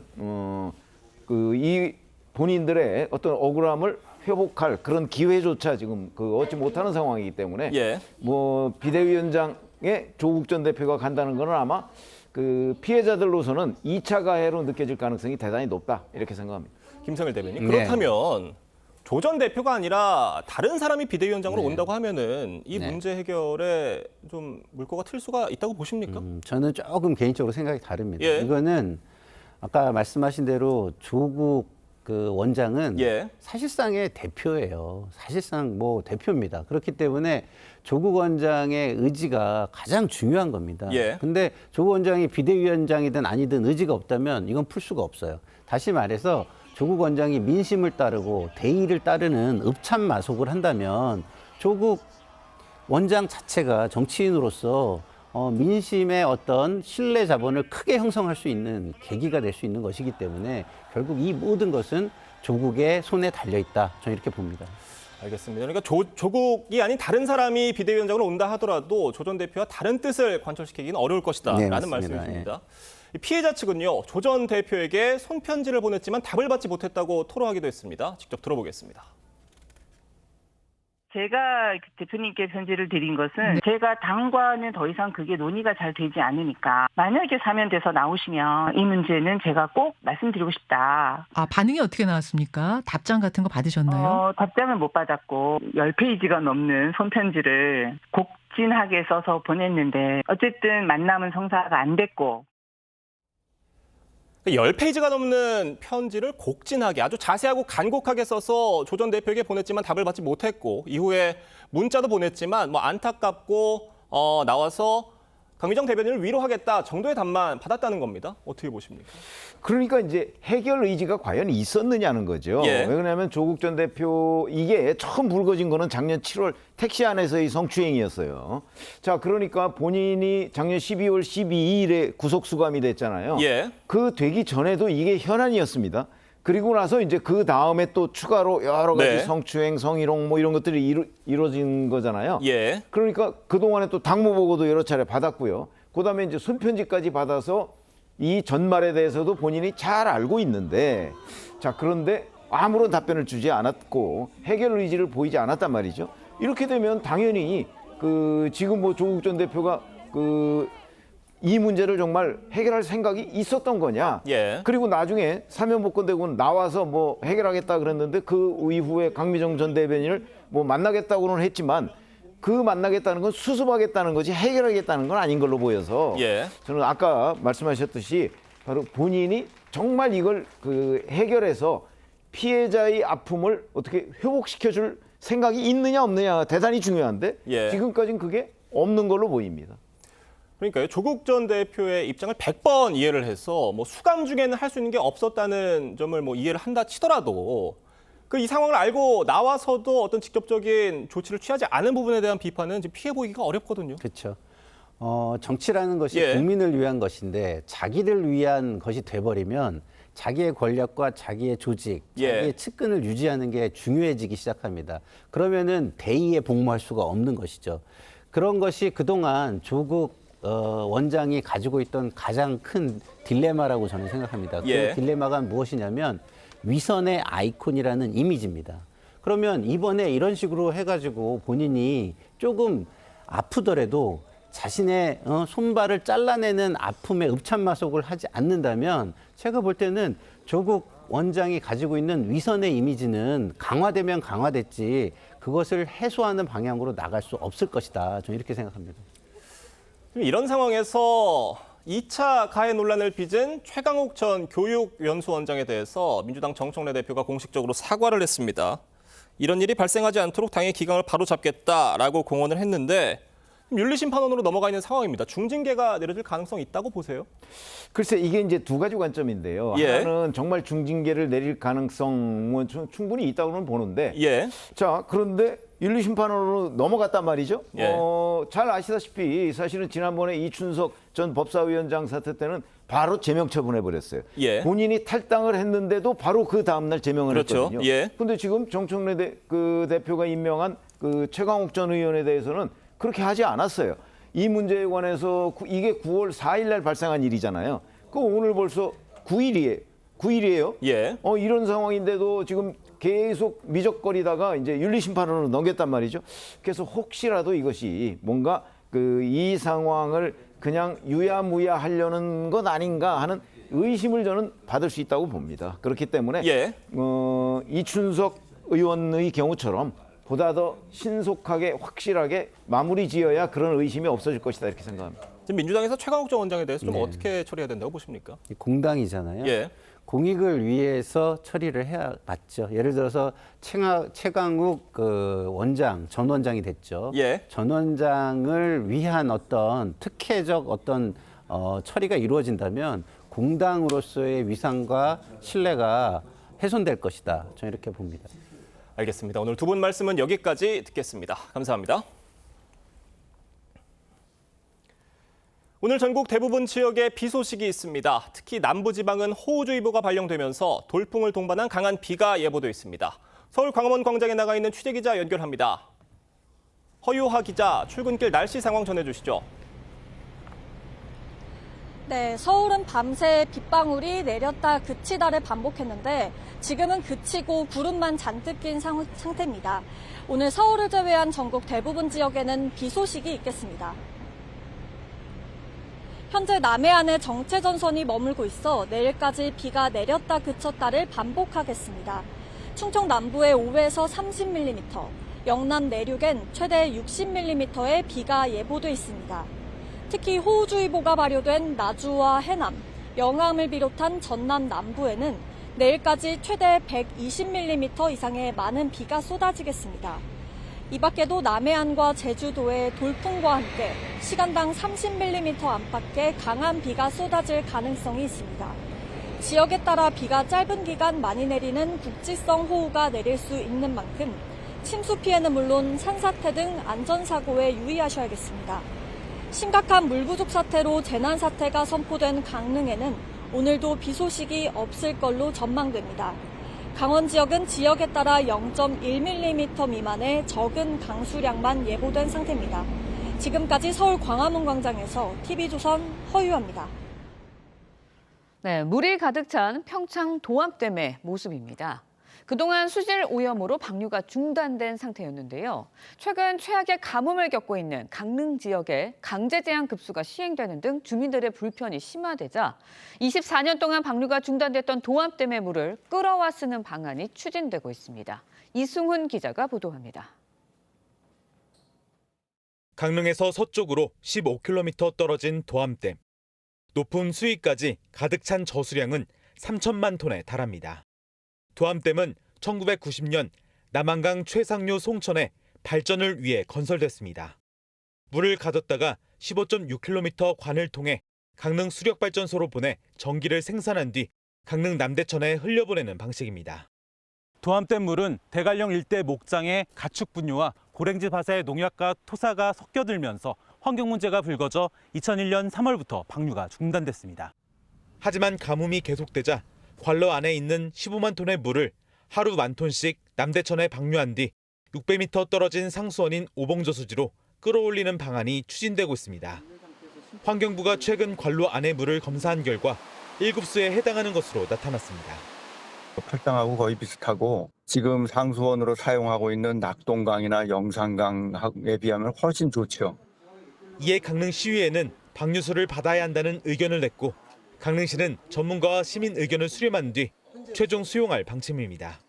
이 본인들의 어떤 억울함을 회복할 그런 기회조차 지금 얻지 못하는 상황이기 때문에 뭐 비대위원장에 조국 전 대표가 간다는 거는 아마 그 피해자들로서는 2차 가해로 느껴질 가능성이 대단히 높다 이렇게 생각합니다. 김성일 대변인, 그렇다면 조 전 대표가 아니라 다른 사람이 비대위원장으로 온다고 하면은 이 문제 해결에 좀 물꼬가 틀 수가 있다고 보십니까? 저는 조금 개인적으로 생각이 다릅니다. 이거는 아까 말씀하신 대로 조국 그 원장은 사실상의 대표예요. 사실상 뭐 대표입니다. 그렇기 때문에 조국 원장의 의지가 가장 중요한 겁니다. 근데 조국 원장이 비대위원장이든 아니든 의지가 없다면 이건 풀 수가 없어요. 다시 말해서 조국 원장이 민심을 따르고 대의를 따르는 읍참마속을 한다면 조국 원장 자체가 정치인으로서 민심의 어떤 신뢰 자본을 크게 형성할 수 있는 계기가 될 수 있는 것이기 때문에 결국 이 모든 것은 조국의 손에 달려 있다. 저는 이렇게 봅니다. 알겠습니다. 그러니까 조국이 아닌 다른 사람이 비대위원장으로 온다 하더라도 조 전 대표와 다른 뜻을 관철시키기는 어려울 것이다라는 말씀이십니다. 피해자 측은요, 조 전 대표에게 손편지를 보냈지만 답을 받지 못했다고 토로하기도 했습니다. 직접 들어보겠습니다. 제가 대표님께 편지를 드린 것은 제가 당과는 더 이상 그게 논의가 잘 되지 않으니까 만약에 사면돼서 나오시면 이 문제는 제가 꼭 말씀드리고 싶다. 반응이 어떻게 나왔습니까? 답장 같은 거 받으셨나요? 답장은 못 받았고 10페이지가 넘는 손편지를 곡진하게 써서 보냈는데 어쨌든 만남은 성사가 안 됐고 10페이지가 넘는 편지를 곡진하게 아주 자세하고 간곡하게 써서 조 전 대표에게 보냈지만 답을 받지 못했고 이후에 문자도 보냈지만 뭐 안타깝고 나와서 강미정 대변인을 위로하겠다 정도의 답만 받았다는 겁니다. 어떻게 보십니까? 그러니까 이제 해결 의지가 과연 있었느냐는 거죠. 왜냐하면 조국 전 대표 이게 처음 불거진 거는 작년 7월 택시 안에서의 성추행이었어요. 자, 그러니까 본인이 작년 12월 12일에 구속 수감이 됐잖아요. 그 되기 전에도 이게 현안이었습니다. 그리고 나서 이제 그 다음에 또 추가로 여러 가지 성추행, 성희롱 뭐 이런 것들이 이루어진 거잖아요. 그러니까 그동안에 또 당무 보고도 여러 차례 받았고요. 그다음에 이제 손편지까지 받아서 이 전말에 대해서도 본인이 잘 알고 있는데 자, 그런데 아무런 답변을 주지 않았고 해결 의지를 보이지 않았단 말이죠. 이렇게 되면 당연히 지금 뭐 조국 전 대표가 이 문제를 정말 해결할 생각이 있었던 거냐. 그리고 나중에 사면 복권되고 나와서 뭐 해결하겠다 그랬는데 그 이후에 강미정 전 대변인을 뭐 만나겠다고는 했지만 그 만나겠다는 건 수습하겠다는 거지 해결하겠다는 건 아닌 걸로 보여서 저는 아까 말씀하셨듯이 바로 본인이 정말 이걸 해결해서 피해자의 아픔을 어떻게 회복시켜줄 생각이 있느냐 없느냐 대단히 중요한데 지금까지는 그게 없는 걸로 보입니다. 그러니까요. 조국 전 대표의 입장을 100번 이해를 해서 뭐 수감 중에는 할 수 있는 게 없었다는 점을 뭐 이해를 한다 치더라도 이 상황을 알고 나와서도 어떤 직접적인 조치를 취하지 않은 부분에 대한 비판은 지금 피해 보이기가 어렵거든요. 그렇죠. 정치라는 것이 국민을 위한 것인데 자기를 위한 것이 돼버리면 자기의 권력과 자기의 조직, 자기의 측근을 유지하는 게 중요해지기 시작합니다. 그러면은 대의에 복무할 수가 없는 것이죠. 그런 것이 그동안 조국 원장이 가지고 있던 가장 큰 딜레마라고 저는 생각합니다. 그 딜레마가 무엇이냐면 위선의 아이콘이라는 이미지입니다. 그러면 이번에 이런 식으로 해가지고 본인이 조금 아프더라도 자신의 손발을 잘라내는 아픔의 읍참마속을 하지 않는다면 제가 볼 때는 조국 원장이 가지고 있는 위선의 이미지는 강화되면 강화됐지 그것을 해소하는 방향으로 나갈 수 없을 것이다. 저는 이렇게 생각합니다. 이런 상황에서 2차 가해 논란을 빚은 최강욱 전 교육연수원장에 대해서 민주당 정청래 대표가 공식적으로 사과를 했습니다. 이런 일이 발생하지 않도록 당의 기강을 바로잡겠다라고 공언을 했는데 윤리심판원으로 넘어가 있는 상황입니다. 중징계가 내려질 가능성이 있다고 보세요? 글쎄 이게 이제 두 가지 관점인데요. 하나는 정말 중징계를 내릴 가능성은 충분히 있다고는 보는데 자, 그런데 윤리심판으로 넘어갔단 말이죠. 예. 잘 아시다시피 사실은 지난번에 이춘석 전 법사위원장 사태 때는 바로 제명 처분해버렸어요. 예. 본인이 탈당을 했는데도 바로 그 다음날 제명을 그렇죠. 했거든요. 예. 근데 지금 정청래 대표가 임명한 그 최강욱 전 의원에 대해서는 그렇게 하지 않았어요. 이 문제에 관해서 이게 9월 4일 날 발생한 일이잖아요. 그 오늘 벌써 9일이에요. 예. 이런 상황인데도 지금 계속 미적거리다가 이제 윤리심판으로 넘겼단 말이죠. 그래서 혹시라도 이것이 뭔가 이 상황을 그냥 유야무야 하려는 것 아닌가 하는 의심을 저는 받을 수 있다고 봅니다. 그렇기 때문에 예. 이춘석 의원의 경우처럼 보다 더 신속하게 확실하게 마무리 지어야 그런 의심이 없어질 것이다 이렇게 생각합니다. 지금 민주당에서 최강욱 전 원장에 대해서 좀 어떻게 처리해야 된다고 보십니까? 공당이잖아요. 예. 공익을 위해서 처리를 해야 맞죠. 예를 들어서 최강욱 전 원장이 됐죠. 예. 전 원장을 위한 어떤 특혜적 어떤 처리가 이루어진다면 공당으로서의 위상과 신뢰가 훼손될 것이다. 저는 이렇게 봅니다. 알겠습니다. 오늘 두 분 말씀은 여기까지 듣겠습니다. 감사합니다. 오늘 전국 대부분 지역에 비 소식이 있습니다. 특히 남부지방은 호우주의보가 발령되면서 돌풍을 동반한 강한 비가 예보돼 있습니다. 서울 광화문 광장에 나가 있는 취재기자 연결합니다. 허유하 기자, 출근길 날씨 상황 전해주시죠. 네, 서울은 밤새 빗방울이 내렸다 그치다를 반복했는데 지금은 그치고 구름만 잔뜩 낀 상태입니다. 오늘 서울을 제외한 전국 대부분 지역에는 비 소식이 있겠습니다. 현재 남해안에 정체전선이 머물고 있어 내일까지 비가 내렸다 그쳤다를 반복하겠습니다. 충청 남부에 5에서 30mm, 영남 내륙엔 최대 60mm의 비가 예보돼 있습니다. 특히 호우주의보가 발효된 나주와 해남, 영암을 비롯한 전남 남부에는 내일까지 최대 120mm 이상의 많은 비가 쏟아지겠습니다. 이 밖에도 남해안과 제주도에 돌풍과 함께 시간당 30mm 안팎의 강한 비가 쏟아질 가능성이 있습니다. 지역에 따라 비가 짧은 기간 많이 내리는 국지성 호우가 내릴 수 있는 만큼 침수 피해는 물론 산사태 등 안전사고에 유의하셔야겠습니다. 심각한 물 부족 사태로 재난 사태가 선포된 강릉에는 오늘도 비 소식이 없을 걸로 전망됩니다. 강원 지역은 지역에 따라 0.1mm 미만의 적은 강수량만 예보된 상태입니다. 지금까지 서울 광화문 광장에서 TV조선 허유아입니다. 네, 물이 가득 찬 평창 도암댐의 모습입니다. 그동안 수질 오염으로 방류가 중단된 상태였는데요. 최근 최악의 가뭄을 겪고 있는 강릉 지역에 강제 제한 급수가 시행되는 등 주민들의 불편이 심화되자 24년 동안 방류가 중단됐던 도암댐의 물을 끌어와 쓰는 방안이 추진되고 있습니다. 이승훈 기자가 보도합니다. 강릉에서 서쪽으로 15km 떨어진 도암댐. 높은 수위까지 가득 찬 저수량은 3천만 톤에 달합니다. 도암댐은 1990년 남한강 최상류 송천에 발전을 위해 건설됐습니다. 물을 가뒀다가 15.6km 관을 통해 강릉 수력발전소로 보내 전기를 생산한 뒤 강릉 남대천에 흘려보내는 방식입니다. 도암댐 물은 대관령 일대 목장의 가축 분유와 고랭지 밭의 농약과 토사가 섞여들면서 환경 문제가 불거져 2001년 3월부터 방류가 중단됐습니다. 하지만 가뭄이 계속되자 관로 안에 있는 15만 톤의 물을 하루 1000톤씩 남대천에 방류한 뒤 600m 떨어진 상수원인 오봉저수지로 끌어올리는 방안이 추진되고 있습니다. 환경부가 최근 관로 안의 물을 검사한 결과 1급수에 해당하는 것으로 나타났습니다. 팔당하고 거의 비슷하고 지금 상수원으로 사용하고 있는 낙동강이나 영산강에 비하면 훨씬 좋죠. 이에 강릉시의회는 방류수를 받아야 한다는 의견을 냈고 강릉시는 전문가와 시민 의견을 수렴한 뒤 최종 수용할 방침입니다.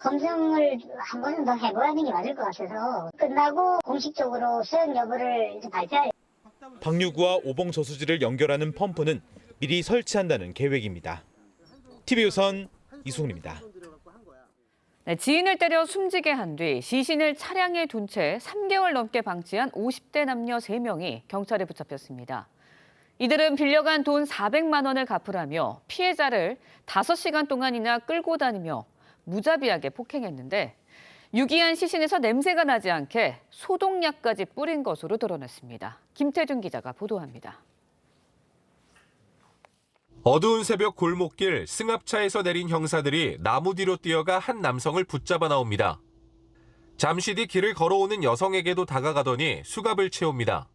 검증을 한 번은 더 해봐야 하는 게 맞을 것 같아서 끝나고 공식적으로 수용 여부를 이제 발표할. 방류구와 오봉저수지를 연결하는 펌프는 미리 설치한다는 계획입니다. TV조선 이승훈입니다. 네, 지인을 때려 숨지게 한 뒤 시신을 차량에 둔 채 3개월 넘게 방치한 50대 남녀 3명이 경찰에 붙잡혔습니다. 이들은 빌려간 돈 400만 원을 갚으라며 피해자를 5시간 동안이나 끌고 다니며 무자비하게 폭행했는데 유기한 시신에서 냄새가 나지 않게 소독약까지 뿌린 것으로 드러났습니다. 김태준 기자가 보도합니다. 어두운 새벽 골목길 승합차에서 내린 형사들이 나무 뒤로 뛰어가 한 남성을 붙잡아 나옵니다. 잠시 뒤 길을 걸어오는 여성에게도 다가가더니 수갑을 채웁니다.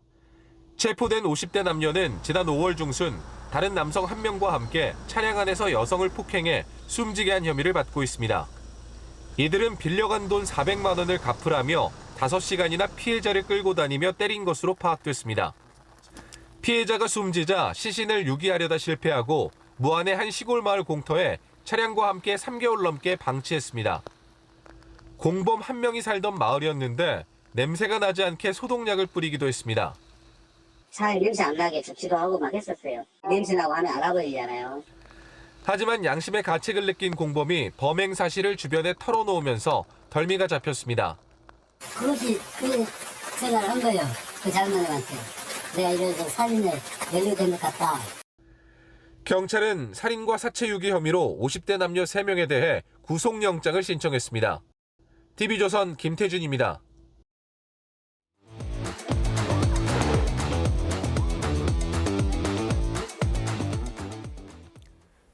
체포된 50대 남녀는 지난 5월 중순 다른 남성 한 명과 함께 차량 안에서 여성을 폭행해 숨지게 한 혐의를 받고 있습니다. 이들은 빌려간 돈 400만 원을 갚으라며 5시간이나 피해자를 끌고 다니며 때린 것으로 파악됐습니다. 피해자가 숨지자 시신을 유기하려다 실패하고 무안의 한 시골 마을 공터에 차량과 함께 3개월 넘게 방치했습니다. 공범 한 명이 살던 마을이었는데 냄새가 나지 않게 소독약을 뿌리기도 했습니다. 차에 냄새 안 나게 접지도 하고 막 했었어요. 냄새 나고 하면 알아버리잖아요. 하지만 양심의 가책을 느낀 공범이 범행 사실을 주변에 털어놓으면서 덜미가 잡혔습니다. 그것이 그 생각을 한 거예요. 그 장모님한테. 내가 이래서 살인에 연루된 것 같다. 경찰은 살인과 사체 유기 혐의로 50대 남녀 3명에 대해 구속영장을 신청했습니다. TV조선 김태준입니다.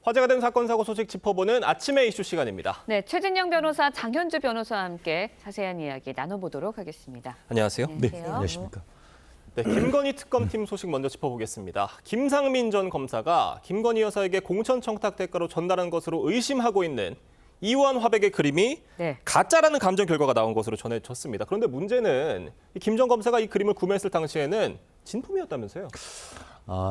화제가 된 사건 사고 소식 짚어보는 아침의 이슈 시간입니다. 네, 최진영 변호사, 장현주 변호사와 함께 자세한 이야기 나눠보도록 하겠습니다. 안녕하세요. 네, 안녕하십니까. 네, 김건희 특검팀 소식 먼저 짚어보겠습니다. 김상민 전 검사가 김건희 여사에게 공천 청탁 대가로 전달한 것으로 의심하고 있는 이완 화백의 그림이 가짜라는 감정 결과가 나온 것으로 전해졌습니다. 그런데 문제는 김 전 검사가 이 그림을 구매했을 당시에는 진품이었다면서요?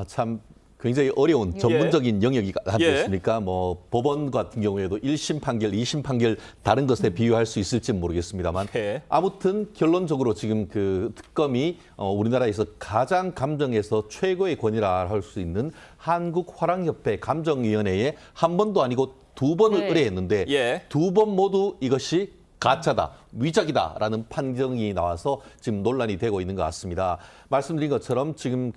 참 굉장히 어려운 전문적인 영역이 아니겠습니까? 뭐 법원 같은 경우에도 1심 판결, 2심 판결 다른 것에 비유할 수 있을지 모르겠습니다만 아무튼 결론적으로 지금 그 특검이 우리나라에서 가장 감정에서 최고의 권위라 할 수 있는 한국화랑협회 감정위원회에 한 번도 아니고 2번을 의뢰했는데 2번 모두 이것이 가짜다, 위작이다라는 판정이 나와서 지금 논란이 되고 있는 것 같습니다. 말씀드린 것처럼 지금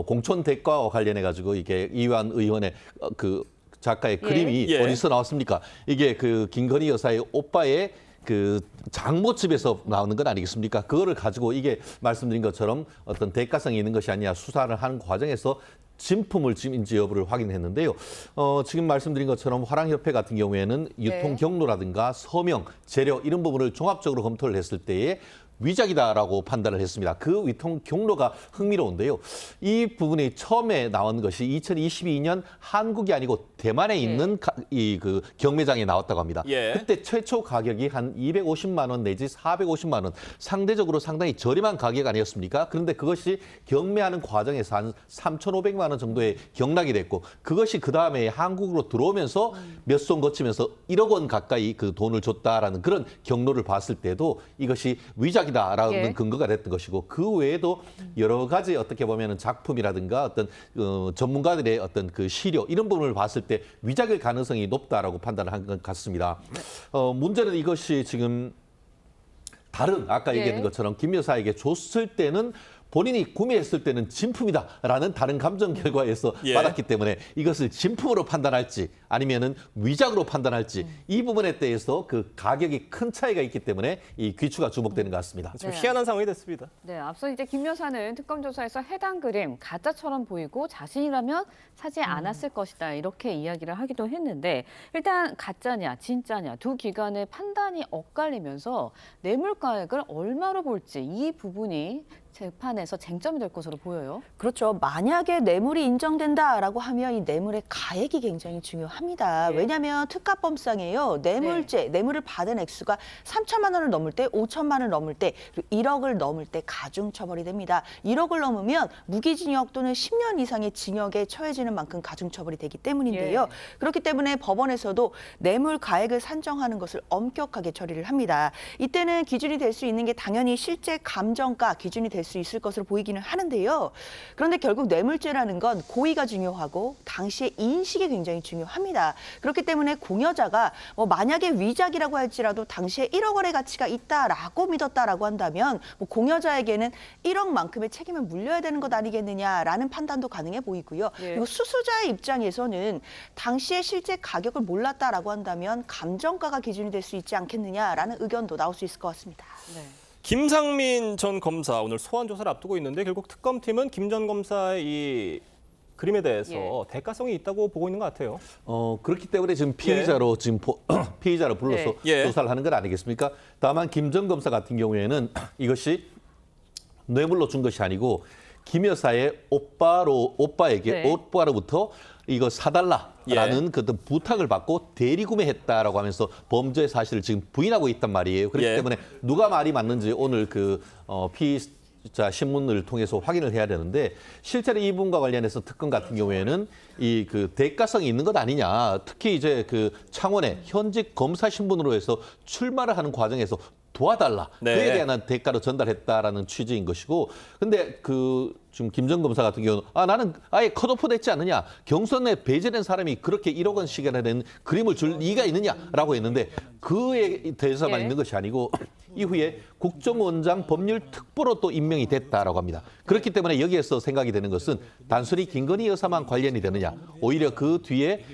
공천 대가와 관련해 가지고 이게 이완 의원의 그 작가의 그림이 어디서 나왔습니까? 이게 그 김건희 여사의 오빠의 그 장모 집에서 나오는 건 아니겠습니까? 그거를 가지고 이게 말씀드린 것처럼 어떤 대가성이 있는 것이 아니라 수사를 하는 과정에서 진품을인지 여부를 확인했는데요. 지금 말씀드린 것처럼 화랑협회 같은 경우에는 유통 경로라든가 서명, 재료 이런 부분을 종합적으로 검토를 했을 때에 위작이다라고 판단을 했습니다. 그 유통 경로가 흥미로운데요. 이 부분이 처음에 나온 것이 2022년 한국이 아니고 대만에 있는 그 경매장에 나왔다고 합니다. 그때 최초 가격이 한 250만 원 내지 450만 원, 상대적으로 상당히 저렴한 가격 아니었습니까? 그런데 그것이 경매하는 과정에서 한 3,500만 원 정도의 경락이 됐고 그것이 그다음에 한국으로 들어오면서 몇 손 거치면서 1억 원 가까이 그 돈을 줬다라는 그런 경로를 봤을 때도 이것이 위작이다라는 근거가 됐던 것이고 그 외에도 여러 가지 어떻게 보면은 작품이라든가 어떤 전문가들의 어떤 그 시료 이런 부분을 봤을 때 위작일 가능성이 높다라고 판단을 한 것 같습니다. 문제는 이것이 지금 다른 아까 얘기했던 것처럼 김 여사에게 줬을 때는 본인이 구매했을 때는 진품이다라는 다른 감정 결과에서 받았기 때문에 이것을 진품으로 판단할지 아니면은 위작으로 판단할지 이 부분에 대해서 그 가격이 큰 차이가 있기 때문에 이 귀추가 주목되는 것 같습니다. 좀 희한한 상황이 됐습니다. 네, 앞서 이제 김 여사는 특검 조사에서 해당 그림 가짜처럼 보이고 자신이라면 사지 않았을 것이다 이렇게 이야기를 하기도 했는데 일단 가짜냐 진짜냐 두 기관의 판단이 엇갈리면서 뇌물가액을 얼마로 볼지 이 부분이 재판에서 쟁점이 될 것으로 보여요. 그렇죠. 만약에 뇌물이 인정된다라고 하면 이 뇌물의 가액이 굉장히 중요합니다. 왜냐하면 특가법상에요. 뇌물죄, 뇌물을 받은 액수가 3천만 원을 넘을 때, 5천만 원을 넘을 때, 그리고 1억을 넘을 때 가중처벌이 됩니다. 1억을 넘으면 무기징역 또는 10년 이상의 징역에 처해지는 만큼 가중처벌이 되기 때문인데요. 그렇기 때문에 법원에서도 뇌물 가액을 산정하는 것을 엄격하게 처리를 합니다. 이때는 기준이 될 수 있는 게 당연히 실제 감정가 기준이 될 될 수 있을 것으로 보이기는 하는데요. 그런데 결국 뇌물죄라는 건 고의가 중요하고 당시의 인식이 굉장히 중요합니다. 그렇기 때문에 공여자가 만약에 위작이라고 할지라도 당시에 1억 원의 가치가 있다라고 믿었다라고 한다면 공여자에게는 1억만큼의 책임을 물려야 되는 것 아니겠느냐라는 판단도 가능해 보이고요. 그리고 수수자의 입장에서는 당시에 실제 가격을 몰랐다라고 한다면 감정가가 기준이 될 수 있지 않겠느냐라는 의견도 나올 수 있을 것 같습니다. 김상민 전 검사 오늘 소환 조사를 앞두고 있는데 결국 특검팀은 김 전 검사의 이 그림에 대해서 대가성이 있다고 보고 있는 것 같아요. 그렇기 때문에 지금 피의자로 지금 피의자를 불러서 조사를 하는 건 아니겠습니까? 다만 김 전 검사 같은 경우에는 이것이 뇌물로 준 것이 아니고 김 여사의 오빠로부터 이거 사달라라는 그 어떤 부탁을 받고 대리구매했다라고 하면서 범죄 사실을 지금 부인하고 있단 말이에요. 그렇기 때문에 누가 말이 맞는지 오늘 그 피의자 신문을 통해서 확인을 해야 되는데 실제로 이 부분과 관련해서 특검 같은 경우에는 이 그 대가성이 있는 것 아니냐. 특히 이제 그 창원의 현직 검사 신분으로 해서 출마를 하는 과정에서 도와달라. 그에 대한 대가로 전달했다라는 취지인 것이고, 근데 지금 김 전 검사 같은 경우는 나는 아예 컷오프 됐지 않느냐. 경선에 배제된 사람이 그렇게 1억 원씩이나 된 그림을 줄 이유가 있느냐라고 했는데 그에 대해서만 있는 것이 아니고 이후에 국정원장 법률특보로 또 임명이 됐다라고 합니다. 그렇기 때문에 여기에서 생각이 되는 것은 단순히 김건희 여사만 관련이 되느냐. 오히려 그 뒤에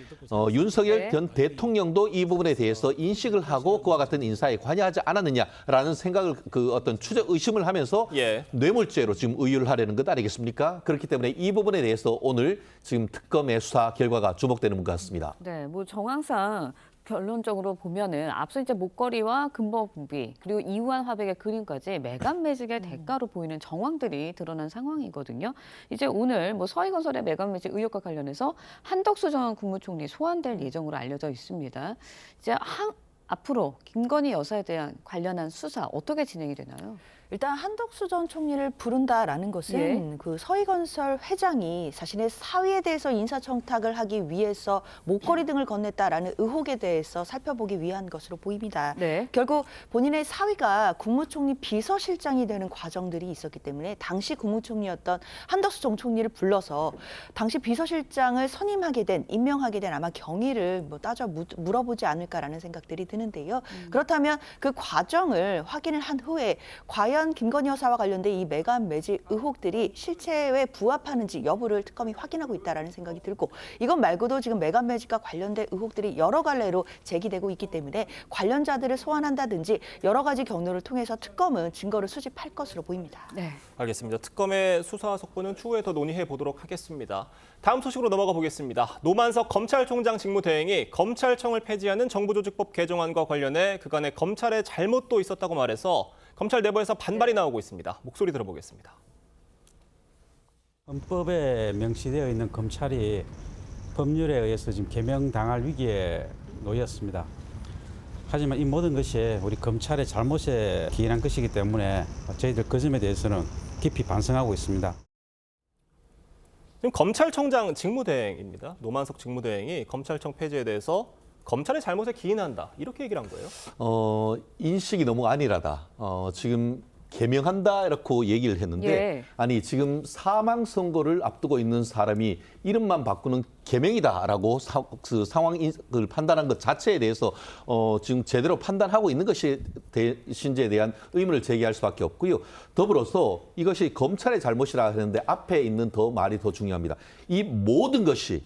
윤석열 전 대통령도 이 부분에 대해서 인식을 하고 그와 같은 인사에 관여하지 않았느냐라는 생각을 어떤 추적 의심을 하면서 뇌물죄로 지금 의율을 하려는 것 아니겠습니까? 그렇기 때문에 이 부분에 대해서 오늘 지금 특검의 수사 결과가 주목되는 것 같습니다. 네, 뭐 정황상 결론적으로 보면은 앞서 이제 목걸이와 금버부비 그리고 이후한 화백의 그림까지 매간 매직의 대가로 보이는 정황들이 드러난 상황이거든요. 이제 오늘 서희건설의 매간 매직 의혹과 관련해서 한덕수 전 국무총리 소환될 예정으로 알려져 있습니다. 이제 앞으로 김건희 여사에 대한 관련한 수사 어떻게 진행이 되나요? 일단 한덕수 전 총리를 부른다라는 것은 그 서희건설 회장이 자신의 사위에 대해서 인사청탁을 하기 위해서 목걸이 등을 건넸다라는 의혹에 대해서 살펴보기 위한 것으로 보입니다. 결국 본인의 사위가 국무총리 비서실장이 되는 과정들이 있었기 때문에 당시 국무총리였던 한덕수 전 총리를 불러서 당시 비서실장을 선임하게 된, 임명하게 된 아마 경위를 따져 물어보지 않을까라는 생각들이 드는데요. 그렇다면 그 과정을 확인을 한 후에 과연 김건희 여사와 관련된 이 매간 매직 의혹들이 실체에 부합하는지 여부를 특검이 확인하고 있다는 생각이 들고, 이것 말고도 지금 매간 매직과 관련된 의혹들이 여러 갈래로 제기되고 있기 때문에 관련자들을 소환한다든지 여러 가지 경로를 통해서 특검은 증거를 수집할 것으로 보입니다. 알겠습니다. 특검의 수사 속보는 추후에 더 논의해 보도록 하겠습니다. 다음 소식으로 넘어가 보겠습니다. 노만석 검찰총장 직무대행이 검찰청을 폐지하는 정부조직법 개정안과 관련해 그간의 검찰의 잘못도 있었다고 말해서 검찰 내부에서 반발이 나오고 있습니다. 목소리 들어보겠습니다. 헌법에 명시되어 있는 검찰이 법률에 의해서 지금 개명당할 위기에 놓였습니다. 하지만 이 모든 것이 우리 검찰의 잘못에 기인한 것이기 때문에 저희들 그 점에 대해서는 깊이 반성하고 있습니다. 지금 검찰청장 직무대행입니다. 노만석 직무대행이 검찰청 폐지에 대해서 검찰의 잘못에 기인한다. 이렇게 얘기를 한 거예요? 인식이 너무 안일하다. 지금 개명한다 이렇게 얘기를 했는데 아니 지금 사망 선고를 앞두고 있는 사람이 이름만 바꾸는 개명이다라고 그 상황을 판단한 것 자체에 대해서 지금 제대로 판단하고 있는 것인지에 대한 의문을 제기할 수밖에 없고요. 더불어서 이것이 검찰의 잘못이라 하는데 앞에 있는 말이 더 중요합니다. 이 모든 것이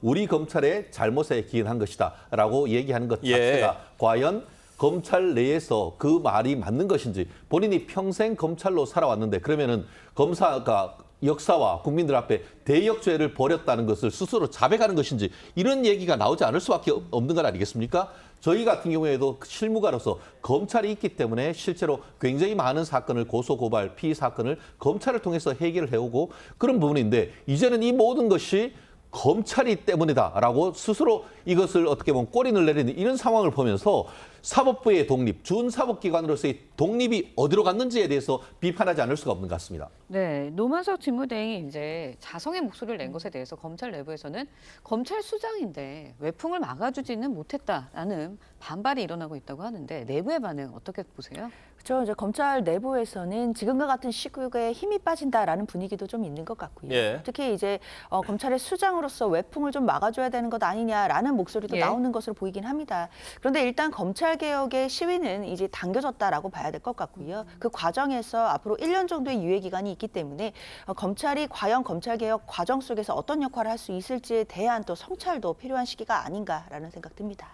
우리 검찰의 잘못에 기인한 것이다라고 얘기하는 것 자체가 과연 검찰 내에서 그 말이 맞는 것인지, 본인이 평생 검찰로 살아왔는데 그러면은 검사가 역사와 국민들 앞에 대역죄를 벌였다는 것을 스스로 자백하는 것인지 이런 얘기가 나오지 않을 수밖에 없는 것 아니겠습니까? 저희 같은 경우에도 실무가로서 검찰이 있기 때문에 실제로 굉장히 많은 사건을 고소고발, 피의 사건을 검찰을 통해서 해결을 해오고 그런 부분인데 이제는 이 모든 것이 검찰이 때문이다라고 스스로 이것을 어떻게 보면 꼬리를 내리는 이런 상황을 보면서 사법부의 독립, 준사법기관으로서의 독립이 어디로 갔는지에 대해서 비판하지 않을 수가 없는 것 같습니다. 네, 노만석 직무대행이 이제 자성의 목소리를 낸 것에 대해서 검찰 내부에서는 검찰 수장인데 외풍을 막아주지는 못했다라는 반발이 일어나고 있다고 하는데 내부의 반응 어떻게 보세요? 그렇죠. 이제 검찰 내부에서는 지금과 같은 시국에 힘이 빠진다라는 분위기도 좀 있는 것 같고요. 예. 특히 이제 검찰의 수장으로서 외풍을 좀 막아줘야 되는 것 아니냐라는 목소리도 예. 나오는 것으로 보이긴 합니다. 그런데 일단 검찰 개혁의 시위는 이제 당겨졌다라고 봐야 될 것 같고요. 그 과정에서 앞으로 1년 정도의 유예 기간이 있기 때문에 검찰이 과연 검찰 개혁 과정 속에서 어떤 역할을 할 수 있을지에 대한 또 성찰도 필요한 시기가 아닌가라는 생각 듭니다.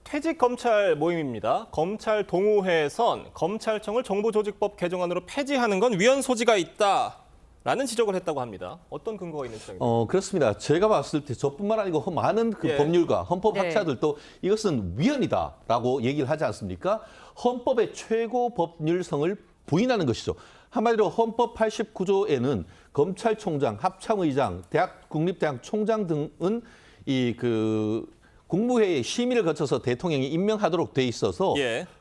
퇴직 검찰 모임입니다. 검찰 동호회에선 검찰청을 정보조직법 개정안으로 폐지하는 건 위헌 소지가 있다라는 지적을 했다고 합니다. 어떤 근거가 있는 주장입니까? 그렇습니다. 제가 봤을 때 저뿐만 아니고 많은 그 법률가, 헌법학자들도 이것은 위헌이다라고 얘기를 하지 않습니까? 헌법의 최고 법률성을 부인하는 것이죠. 한마디로 헌법 89조에는 검찰총장, 합참의장, 국립대학 총장 등은 국무회의 심의를 거쳐서 대통령이 임명하도록 돼 있어서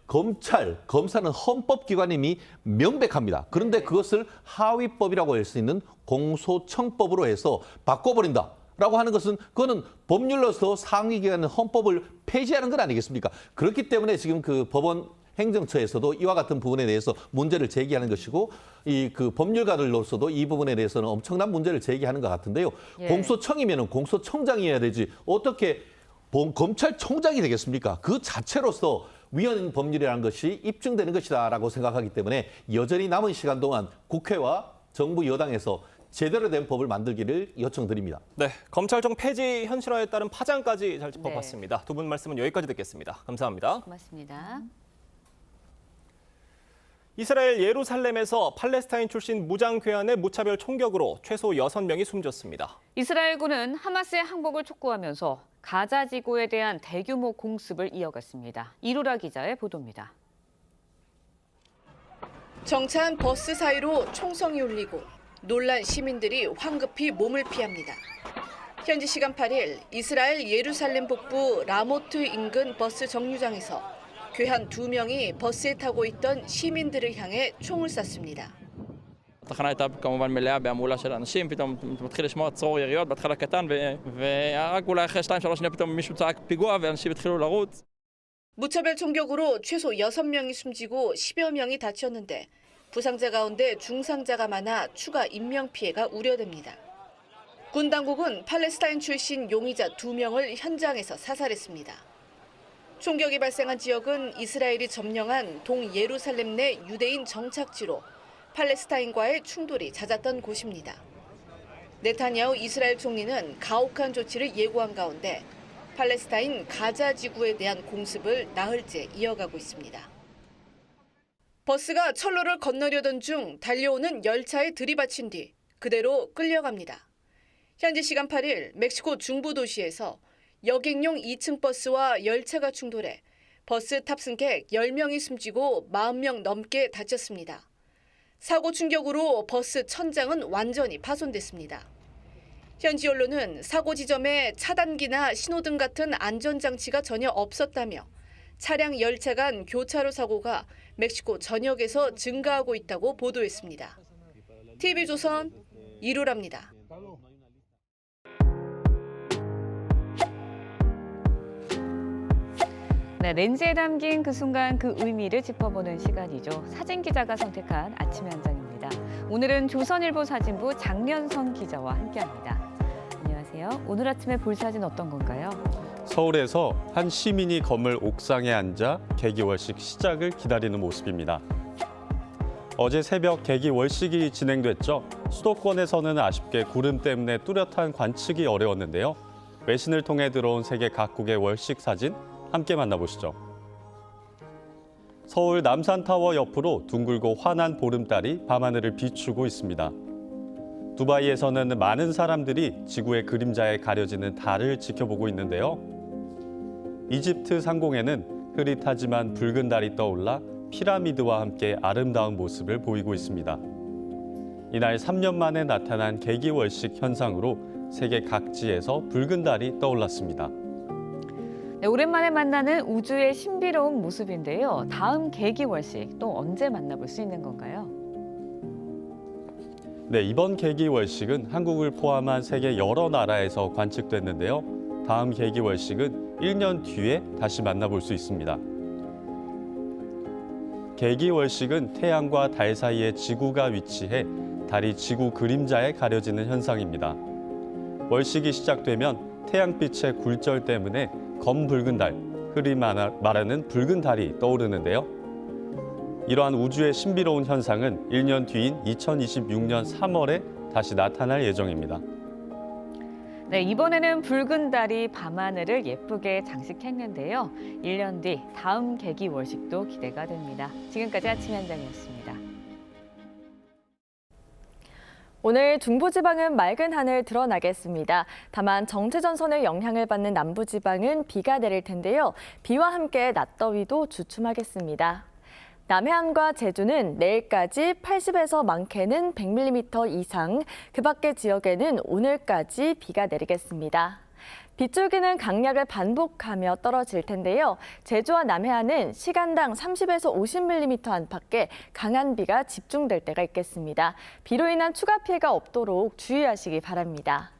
검사는 헌법기관임이 명백합니다. 그런데 그것을 하위법이라고 할 수 있는 공소청법으로 해서 바꿔버린다라고 하는 것은 그거는 법률로서 상위기관은 헌법을 폐지하는 건 아니겠습니까? 그렇기 때문에 지금 그 법원 행정처에서도 이와 같은 부분에 대해서 문제를 제기하는 것이고 그 법률가들로서도 이 부분에 대해서는 엄청난 문제를 제기하는 것 같은데요. 공소청이면 공소청장이어야 되지 어떻게 검찰총장이 되겠습니까? 그 자체로서 위헌 법률이라는 것이 입증되는 것이다라고 생각하기 때문에 여전히 남은 시간 동안 국회와 정부 여당에서 제대로 된 법을 만들기를 요청드립니다. 네, 검찰청 폐지 현실화에 따른 파장까지 잘 짚어봤습니다. 두 분 말씀은 여기까지 듣겠습니다. 감사합니다. 고맙습니다. 이스라엘 예루살렘에서 팔레스타인 출신 무장 괴한의 무차별 총격으로 최소 6명이 숨졌습니다. 이스라엘군은 하마스의 항복을 촉구하면서 가자 지구에 대한 대규모 공습을 이어갔습니다. 이루라 기자의 보도입니다. 정차한 버스 사이로 총성이 울리고 놀란 시민들이 황급히 몸을 피합니다. 현지 시간 8일 이스라엘 예루살렘 북부 라모트 인근 버스 정류장에서 괴한 2명이 버스에 타고 있던 시민들을 향해 총을 쐈습니다. התחנה הייתה כמובן מלאה בהמולה של אנשים, פתאום מתחיל לשמוע צרור יריות, בהתחלה קטן, ורק אולי אחרי 2-3 שניות פתאום מישהו צעק פיגוע ואנשים התחילו לרוץ. 무차별 총격으로 최소 6명이 숨지고 10여 명이 다쳤는데 부상자 가운데 중상자가 많아 추가 인명피해가 우려됩니다. 군 당국은 팔레스타인 출신 용의자 2명을 현장에서 사살했습니다. 총격이 발생한 지역은 이스라엘이 점령한 동예루살렘 내 유대인 정착지로 팔레스타인과의 충돌이 잦았던 곳입니다. 네타냐후 이스라엘 총리는 가혹한 조치를 예고한 가운데 팔레스타인 가자 지구에 대한 공습을 나흘째 이어가고 있습니다. 버스가 철로를 건너려던 중 달려오는 열차에 들이받친 뒤 그대로 끌려갑니다. 현지 시간 8일 멕시코 중부 도시에서 여객용 2층 버스와 열차가 충돌해 버스 탑승객 10명이 숨지고 40명 넘게 다쳤습니다. 사고 충격으로 버스 천장은 완전히 파손됐습니다. 현지 언론은 사고 지점에 차단기나 신호등 같은 안전장치가 전혀 없었다며 차량 열차 간 교차로 사고가 멕시코 전역에서 증가하고 있다고 보도했습니다. TV조선 이루라입니다. 네, 렌즈에 담긴 그 순간 그 의미를 짚어보는 시간이죠. 사진 기자가 선택한 아침의 한 장입니다. 오늘은 조선일보 사진부 장련성 기자와 함께합니다. 안녕하세요. 오늘 아침에 볼 사진 어떤 건가요? 서울에서 한 시민이 건물 옥상에 앉아 개기월식 시작을 기다리는 모습입니다. 어제 새벽 개기월식이 진행됐죠. 수도권에서는 아쉽게 구름 때문에 뚜렷한 관측이 어려웠는데요. 외신을 통해 들어온 세계 각국의 월식 사진 함께 만나보시죠. 서울 남산타워 옆으로 둥글고 환한 보름달이 밤하늘을 비추고 있습니다. 두바이에서는 많은 사람들이 지구의 그림자에 가려지는 달을 지켜보고 있는데요. 이집트 상공에는 흐릿하지만 붉은 달이 떠올라 피라미드와 함께 아름다운 모습을 보이고 있습니다. 이날 3년 만에 나타난 개기월식 현상으로 세계 각지에서 붉은 달이 떠올랐습니다. 네, 오랜만에 만나는 우주의 신비로운 모습인데요. 다음 개기월식 또 언제 만나볼 수 있는 건가요? 네, 이번 개기월식은 한국을 포함한 세계 여러 나라에서 관측됐는데요. 다음 개기월식은 1년 뒤에 다시 만나볼 수 있습니다. 개기월식은 태양과 달 사이에 지구가 위치해 달이 지구 그림자에 가려지는 현상입니다. 월식이 시작되면 태양빛의 굴절 때문에 검붉은 달, 흔히 말하는 붉은 달이 떠오르는데요. 이러한 우주의 신비로운 현상은 1년 뒤인 2026년 3월에 다시 나타날 예정입니다. 네, 이번에는 붉은 달이 밤하늘을 예쁘게 장식했는데요. 1년 뒤 다음 개기월식도 기대가 됩니다. 지금까지 아침 현장이었습니다. 오늘 중부지방은 맑은 하늘 드러나겠습니다. 다만 정체전선의 영향을 받는 남부지방은 비가 내릴 텐데요. 비와 함께 낮더위도 주춤하겠습니다. 남해안과 제주는 내일까지 80에서 많게는 100mm 이상, 그 밖의 지역에는 오늘까지 비가 내리겠습니다. 빗줄기는 강약을 반복하며 떨어질 텐데요. 제주와 남해안은 시간당 30에서 50mm 안팎의 강한 비가 집중될 때가 있겠습니다. 비로 인한 추가 피해가 없도록 주의하시기 바랍니다.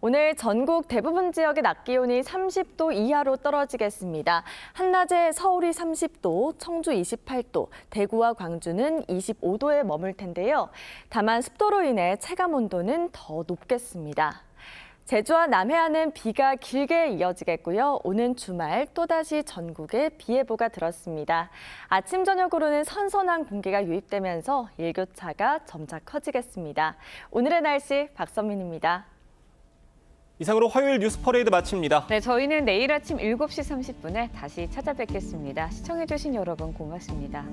오늘 전국 대부분 지역의 낮 기온이 30도 이하로 떨어지겠습니다. 한낮에 서울이 30도, 청주 28도, 대구와 광주는 25도에 머물 텐데요. 다만 습도로 인해 체감 온도는 더 높겠습니다. 제주와 남해안은 비가 길게 이어지겠고요. 오는 주말 또다시 전국에 비 예보가 들었습니다. 아침 저녁으로는 선선한 공기가 유입되면서 일교차가 점차 커지겠습니다. 오늘의 날씨 박선민입니다. 이상으로 화요일 뉴스 퍼레이드 마칩니다. 네, 저희는 내일 아침 7시 30분에 다시 찾아뵙겠습니다. 시청해주신 여러분 고맙습니다.